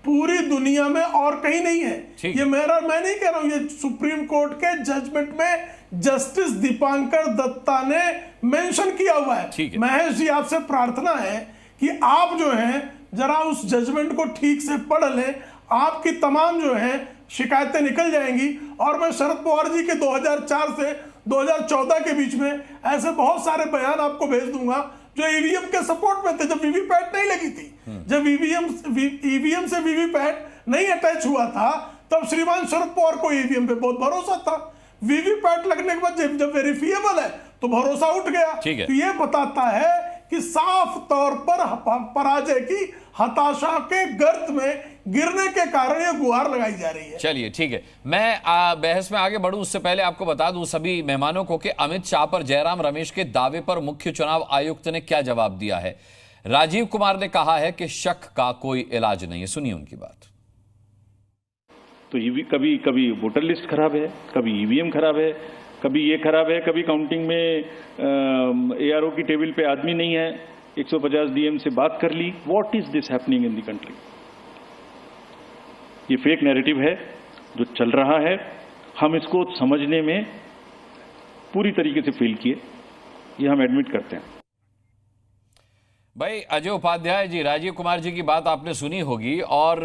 पूरी दुनिया में और कहीं नहीं है। ये मैं नहीं कह रहा हूं, ये सुप्रीम कोर्ट के जजमेंट में जस्टिस दीपांकर दत्ता ने मेंशन किया हुआ है। महेश जी, आपसे प्रार्थना है कि आप जो है जरा उस जजमेंट को ठीक से पढ़ लें, आपकी तमाम जो है शिकायतें निकल जाएंगी। और मैं शरद पवार जी के 2004 से 2014 के बीच में ऐसे बहुत सारे बयान आपको भेज दूंगा जो ईवीएम के सपोर्ट में थे, जब वीवीपैट नहीं लगी थी, जब ईवीएम से वीवीपैट नहीं अटैच हुआ था, तब श्रीमान शरद पवार को ईवीएम पे बहुत भरोसा था। वीवीपैट लगने के बाद जब वेरिफिएबल है तो भरोसा उठ गया। तो ये बताता है कि साफ तौर पर पराजय की हताशा के गर्त में गिरने के कारण ये गुहार लगाई जा रही है। चलिए ठीक है, मैं बहस में आगे बढ़ूं उससे पहले आपको बता दूं सभी मेहमानों को कि अमित शाह पर जयराम रमेश के दावे पर मुख्य चुनाव आयुक्त ने क्या जवाब दिया है। राजीव कुमार ने कहा है कि शक का कोई इलाज नहीं है, सुनिए उनकी बात। तो कभी वोटर लिस्ट खराब है, कभी ईवीएम खराब है, कभी ये खराब है, कभी काउंटिंग में एआरओ की टेबल पे आदमी नहीं है, 150 डीएम से बात कर ली। What is this happening in the country? ये फेक नैरेटिव है जो चल रहा है, हम इसको समझने में पूरी तरीके से फेल किए, ये हम एडमिट करते हैं। भाई अजय उपाध्याय जी, राजीव कुमार जी की बात आपने सुनी होगी और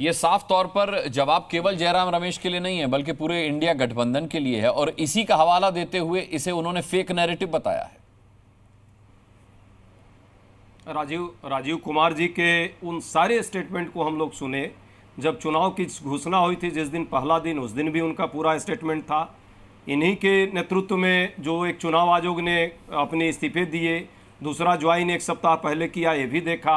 ये साफ तौर पर जवाब केवल जयराम रमेश के लिए नहीं है बल्कि पूरे इंडिया गठबंधन के लिए है और इसी का हवाला देते हुए इसे उन्होंने फेक नैरेटिव बताया है। राजीव कुमार जी के उन सारे स्टेटमेंट को हम लोग सुने जब चुनाव की घोषणा हुई थी, जिस दिन पहला दिन, उस दिन भी उनका पूरा स्टेटमेंट था। इन्हीं के नेतृत्व में जो एक चुनाव आयोग ने अपने इस्तीफे दिए, दूसरा ज्वाइन एक सप्ताह पहले किया, ये भी देखा।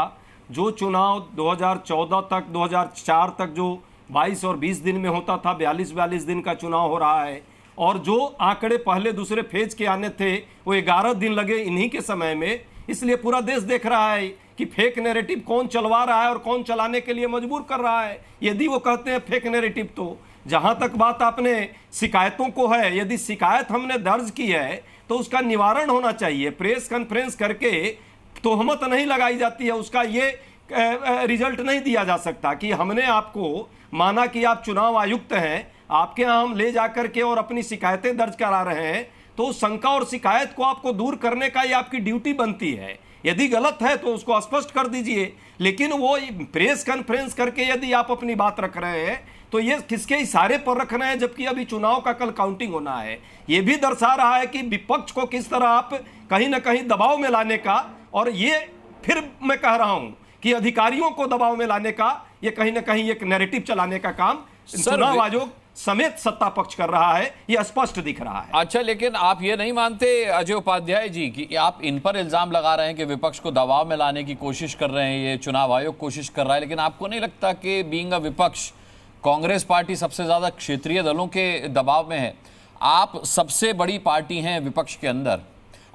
जो चुनाव 2014 तक 2004 तक जो 22 और 20 दिन में होता था, 42 दिन का चुनाव हो रहा है और जो आंकड़े पहले दूसरे फेज के आने थे वो 11 दिन लगे इन्हीं के समय में। इसलिए पूरा देश देख रहा है कि फेक नैरेटिव कौन चलवा रहा है और कौन चलाने के लिए मजबूर कर रहा है। यदि वो कहते हैं फेक नैरेटिव, तो जहां तक बात आपने शिकायतों को है, यदि शिकायत हमने दर्ज की है तो उसका निवारण होना चाहिए। प्रेस कॉन्फ्रेंस करके तोहमत नहीं लगाई जाती है, उसका ये रिजल्ट नहीं दिया जा सकता कि हमने आपको माना कि आप चुनाव आयुक्त हैं, आपके यहाँ हम ले जाकर के और अपनी शिकायतें दर्ज करा रहे हैं, तो उस शंका और शिकायत को आपको दूर करने का ये आपकी ड्यूटी बनती है। यदि गलत है तो उसको स्पष्ट कर दीजिए, लेकिन वो प्रेस कॉन्फ्रेंस करके यदि आप अपनी बात रख रहे हैं तो ये किसके इशारे पर रख रहे हैं, जबकि अभी चुनाव का कल काउंटिंग होना है। ये भी दर्शा रहा है कि विपक्ष को किस तरह आप कहीं ना कहीं दबाव में लाने का, और ये फिर मैं कह रहा हूं कि अधिकारियों को दबाव में लाने का, ये कहीं ना कहीं एक नैरेटिव चलाने का काम चुनाव आयोग समेत सत्ता पक्ष कर रहा है, यह स्पष्ट दिख रहा है। अच्छा, लेकिन आप ये नहीं मानते अजय उपाध्याय जी कि आप इन पर इल्जाम लगा रहे हैं कि विपक्ष को दबाव में लाने की कोशिश कर रहे हैं, ये चुनाव आयोग कोशिश कर रहा है, लेकिन आपको नहीं लगता कि बीइंग अ विपक्ष कांग्रेस पार्टी सबसे ज्यादा क्षेत्रीय दलों के दबाव में है? आप सबसे बड़ी पार्टी हैं विपक्ष के अंदर,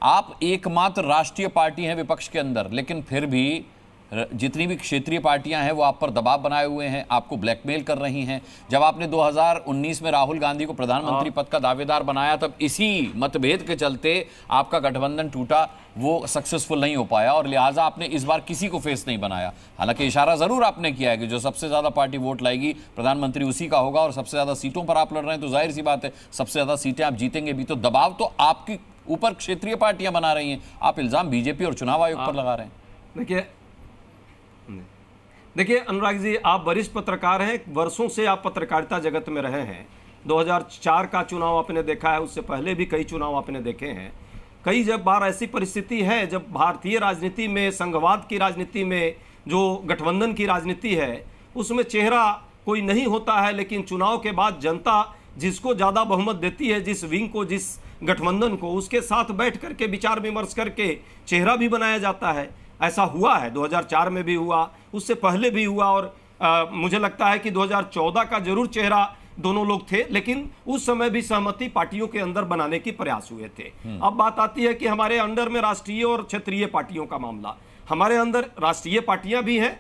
आप एकमात्र राष्ट्रीय पार्टी हैं विपक्ष के अंदर, लेकिन फिर भी जितनी भी क्षेत्रीय पार्टियां हैं वो आप पर दबाव बनाए हुए हैं, आपको ब्लैकमेल कर रही हैं। जब आपने 2019 में राहुल गांधी को प्रधानमंत्री पद का दावेदार बनाया, तब इसी मतभेद के चलते आपका गठबंधन टूटा, वो सक्सेसफुल नहीं हो पाया, और लिहाजा आपने इस बार किसी को फेस नहीं बनाया। हालांकि इशारा जरूर आपने किया है कि जो सबसे ज्यादा पार्टी वोट लाएगी प्रधानमंत्री उसी का होगा, और सबसे ज्यादा सीटों पर आप लड़ रहे हैं तो जाहिर सी बात है सबसे ज्यादा सीटें आप जीतेंगे भी। तो दबाव तो आपकी ऊपर क्षेत्रीय पार्टियां बना रही हैं, आप इल्जाम बीजेपी और चुनाव आयोग पर लगा रहे हैं। देखिए अनुराग जी, आप वरिष्ठ पत्रकार हैं, वर्षों से आप पत्रकारिता जगत में रहे हैं। 2004 का चुनाव आपने देखा है, उससे पहले भी कई चुनाव आपने देखे हैं। कई जब बार ऐसी परिस्थिति है जब भारतीय राजनीति में, संघवाद की राजनीति में, जो गठबंधन की राजनीति है उसमें चेहरा कोई नहीं होता है, लेकिन चुनाव के बाद जनता जिसको ज़्यादा बहुमत देती है, जिस विंग को, जिस गठबंधन को, उसके साथ बैठ करके विचार विमर्श करके चेहरा भी बनाया जाता है। ऐसा हुआ है, 2004 में भी हुआ, उससे पहले भी हुआ, और मुझे लगता है कि 2014 का जरूर चेहरा दोनों लोग थे, लेकिन उस समय भी सहमति पार्टियों के अंदर बनाने की प्रयास हुए थे। अब बात आती है कि हमारे अंडर में राष्ट्रीय और क्षेत्रीय पार्टियों का मामला। हमारे अंदर राष्ट्रीय पार्टियां भी हैं,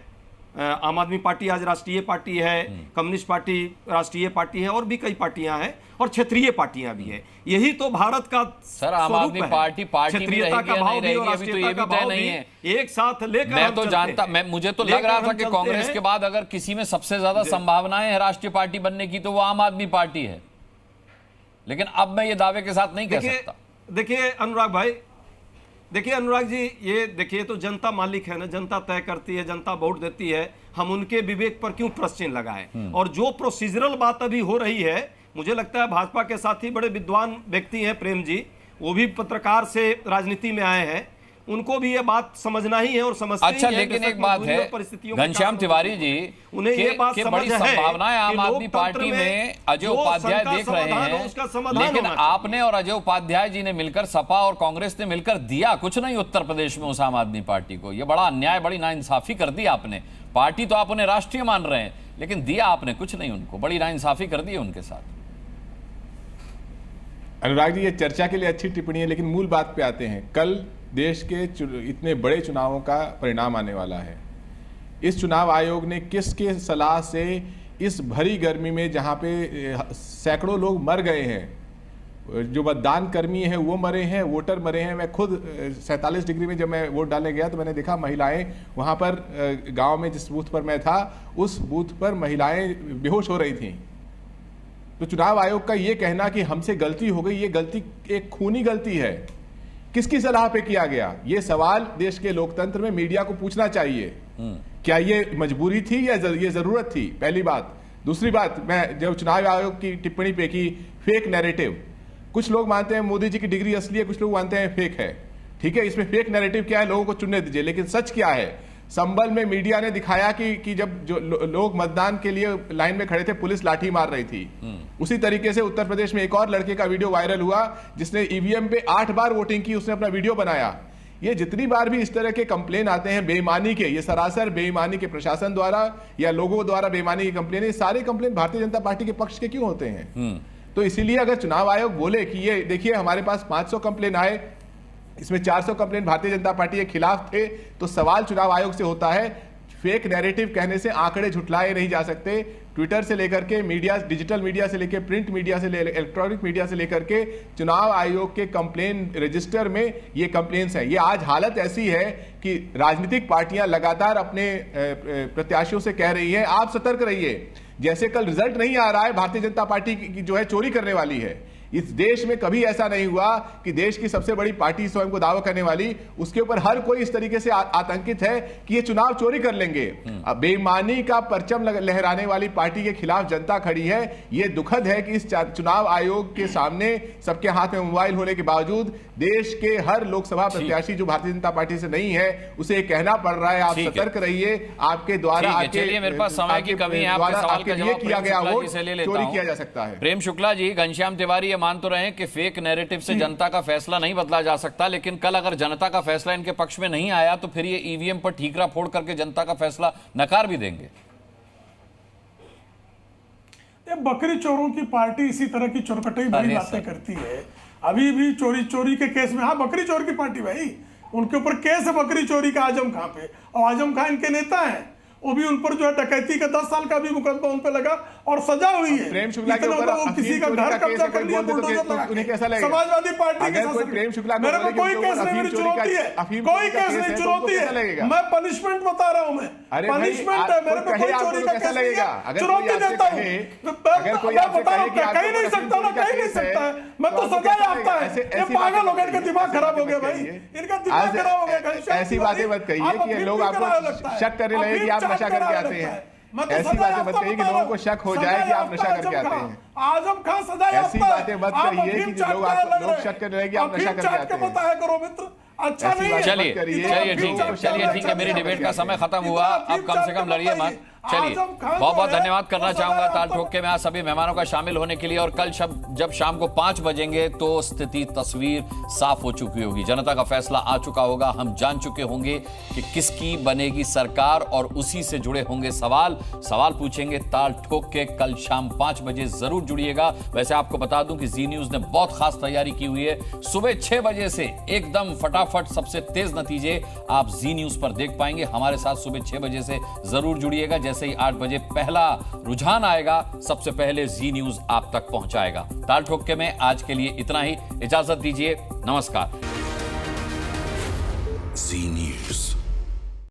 आम आदमी पार्टी आज राष्ट्रीय पार्टी है, कम्युनिस्ट पार्टी राष्ट्रीय पार्टी है, और भी कई पार्टियां हैं, और क्षेत्रीय पार्टियां भी है। यही तो भारत का सर आम आदमी पार्टी क्षेत्रीयता का भाव भी और राष्ट्रीयता का भाव भी एक साथ लेकर मैं तो जानता, मुझे तो लग रहा था कि कांग्रेस के बाद अगर किसी में सबसे ज्यादा संभावनाएं हैं राष्ट्रीय पार्टी बनने की तो वो आम आदमी पार्टी है, लेकिन अब मैं ये दावे के साथ नहीं कह सकता। देखिए अनुराग भाई, देखिए अनुराग जी, ये देखिए तो जनता मालिक है ना, जनता तय करती है, जनता वोट देती है, हम उनके विवेक पर क्यों प्रश्न चिन्ह लगाएं। और जो प्रोसीजरल बात अभी हो रही है, मुझे लगता है भाजपा के साथी बड़े विद्वान व्यक्ति हैं प्रेम जी, वो भी पत्रकार से राजनीति में आए हैं, उनको भी ये बात समझना ही है और समझते अच्छा, ही लेकिन एक बात है घनश्याम तिवारी जी, उन्हें ये बात बड़ी संभावनाएं आम आदमी पार्टी में अजय उपाध्याय देख रहे हैं, लेकिन आपने और अजय उपाध्याय जी ने मिलकर, सपा और कांग्रेस ने मिलकर दिया कुछ नहीं उत्तर प्रदेश में उस आम आदमी पार्टी को। ये बड़ा अन्याय, बड़ी नाइंसाफी कर दी आपने। पार्टी तो आप उन्हें राष्ट्रीय मान रहे हैं, लेकिन दिया आपने कुछ नहीं उनको, बड़ी नाइंसाफी कर दी उनके साथ। अनुराग जी, ये चर्चा के लिए अच्छी टिप्पणी है, लेकिन मूल बात पे आते हैं। कल देश के इतने बड़े चुनावों का परिणाम आने वाला है। इस चुनाव आयोग ने किसके सलाह से इस भरी गर्मी में, जहां पे सैकड़ों लोग मर गए हैं, जो मतदान कर्मी हैं वो मरे हैं, वोटर मरे हैं। मैं खुद 47 डिग्री में जब मैं वोट डालने गया तो मैंने देखा महिलाएं वहां पर, गांव में जिस बूथ पर मैं था उस बूथ पर महिलाएं बेहोश हो रही थी। तो चुनाव आयोग का ये कहना कि हमसे गलती हो गई, ये गलती एक खूनी गलती है। किसकी सलाह पे किया गया, ये सवाल देश के लोकतंत्र में मीडिया को पूछना चाहिए। क्या ये मजबूरी थी या ये जरूरत थी? पहली बात। दूसरी बात, मैं जब चुनाव आयोग की टिप्पणी पे की फेक नैरेटिव, कुछ लोग मानते हैं मोदी जी की डिग्री असली है, कुछ लोग मानते हैं फेक है। ठीक है, इसमें फेक नैरेटिव क्या है लोगों को चुनने दीजिए, लेकिन सच क्या है? संभल में मीडिया ने दिखाया कि जब जो लोग मतदान के लिए लाइन में खड़े थे, पुलिस लाठी मार रही थी। उसी तरीके से उत्तर प्रदेश में एक और लड़के का वीडियो वायरल हुआ जिसने ईवीएम पे 8 बार वोटिंग की, उसने अपना वीडियो बनाया। ये जितनी बार भी इस तरह के कंप्लेन आते हैं बेईमानी के, ये सरासर बेईमानी के प्रशासन द्वारा या लोगों द्वारा बेईमानी की कंप्लेन, ये सारे कंप्लेन भारतीय जनता पार्टी के पक्ष के क्यों होते हैं? तो इसीलिए अगर चुनाव आयोग बोले कि ये देखिए हमारे पास 500 कंप्लेन आए, इसमें 400 कंप्लेन भारतीय जनता पार्टी के खिलाफ थे, तो सवाल चुनाव आयोग से होता है फेक नैरेटिव कहने से आंकड़े झुटलाए नहीं जा सकते। ट्विटर से लेकर के मीडिया, डिजिटल मीडिया से लेकर प्रिंट मीडिया से, इलेक्ट्रॉनिक मीडिया से लेकर के चुनाव आयोग के कंप्लेन रजिस्टर में ये कंप्लेन्स हैं। ये आज हालत ऐसी है कि राजनीतिक पार्टियां लगातार अपने प्रत्याशियों से कह रही हैं आप सतर्क रहिए, जैसे कल रिजल्ट नहीं आ रहा है भारतीय जनता पार्टी की जो है चोरी करने वाली है। इस देश में कभी ऐसा नहीं हुआ कि देश की सबसे बड़ी पार्टी स्वयं को दावा करने वाली, उसके ऊपर हर कोई इस तरीके से आतंकित है कि ये चुनाव चोरी कर लेंगे। अब बेईमानी का परचम लहराने वाली पार्टी के खिलाफ जनता खड़ी है। ये दुखद है कि इस चुनाव आयोग के सामने सबके हाथ में मोबाइल होने के बावजूद देश के हर लोकसभा प्रत्याशी जो भारतीय जनता पार्टी से नहीं है उसे कहना पड़ रहा है आप सतर्क रहिए, आपके द्वारा मेरे पास समय की कमी है, आपके सवाल का जवाब किया गया वोट चोरी किया जा सकता है। प्रेम शुक्ला जी, घनश्याम तिवारी मान तो रहे हैं कि फेक नैरेटिव से जनता का फैसला नहीं बदला जा सकता, लेकिन कल अगर जनता का फैसला इनके पक्ष में नहीं आया तो फिर ये ईवीएम पर ठीकरा फोड़ करके जनता का फैसला नकार भी देंगे। ये बकरी चोरों की पार्टी इसी तरह की चोरकटई बड़ी बातें करती है। अभी भी चोरी के केस में, हाँ बकरी चोर की पार्टी भाई, उनके ऊपर केस है बकरी चोरी का आजम खां पे, और आजम खां इनके नेता हैं। वो भी उन पर जो है डकैती का 10 साल का भी मुकदमा उन पे लगा और सजा हुई है। प्रेम शुक्ला के ऊपर वो किसी का घर कब्जा कर लिया, बुलडोजर लगा के। कैसा लगेगा? समाजवादी पार्टी के साथ प्रेम शुक्ला मेरे को कोई केस नहीं, मेरी चुनौती है, कोई केस नहीं, चुनौती है। मैं पनिशमेंट बता रहा हूँ, मैं पनिशमेंट है मेरे पे, कोई चोरी का केस नहीं है, चुनौती देता हूँ। मैं बता रहा हूँ, कहीं नहीं सकता ना, कहीं नहीं सकता है, मैं तो सजा याफ्ता है। ये पागल हो गए, इनका दिमाग खराब हो गया भाई, इनका दिमाग खराब हो गया। ऐसी बातें मत कहिए कि लोग आपको शक करने लगे कि आप नशा करके आते हैं। ऐसी बातें मत कहिए कि लोगों को शक हो जाए कि आप नशा करके आते हैं। आजम खां सजा ऐसी बातें मत कहिए कि लोग शक करने लगे कि आप नशा करके आते हैं। बताया करो मित्र, अच्छा नहीं है। चलिए ठीक है, मेरी डिबेट का समय खत्म हुआ, अब कम से कम लड़िए मत। चलिए, बहुत बहुत धन्यवाद करना चाहूंगा ताल ठोक के मैं आज सभी मेहमानों का शामिल होने के लिए। और कल जब शाम को 5 बजेंगे तो स्थिति तस्वीर साफ हो चुकी होगी, जनता का फैसला आ चुका होगा, हम जान चुके होंगे कि किसकी बनेगी सरकार और उसी से जुड़े होंगे सवाल पूछेंगे ताल ठोक के। कल शाम 5 बजे जरूर जुड़िएगा। वैसे आपको बता दूं कि जी न्यूज ने बहुत खास तैयारी की हुई है। सुबह 6 बजे से एकदम फटाफट सबसे तेज नतीजे आप जी न्यूज पर देख पाएंगे। हमारे साथ सुबह 6 बजे से जरूर जुड़िएगा। जैसे ही 8 बजे पहला रुझान आएगा, सबसे पहले जी न्यूज आप तक पहुंचाएगा। ताल ठोके में आज के लिए इतना ही, इजाजत दीजिए, नमस्कार। जी न्यूज।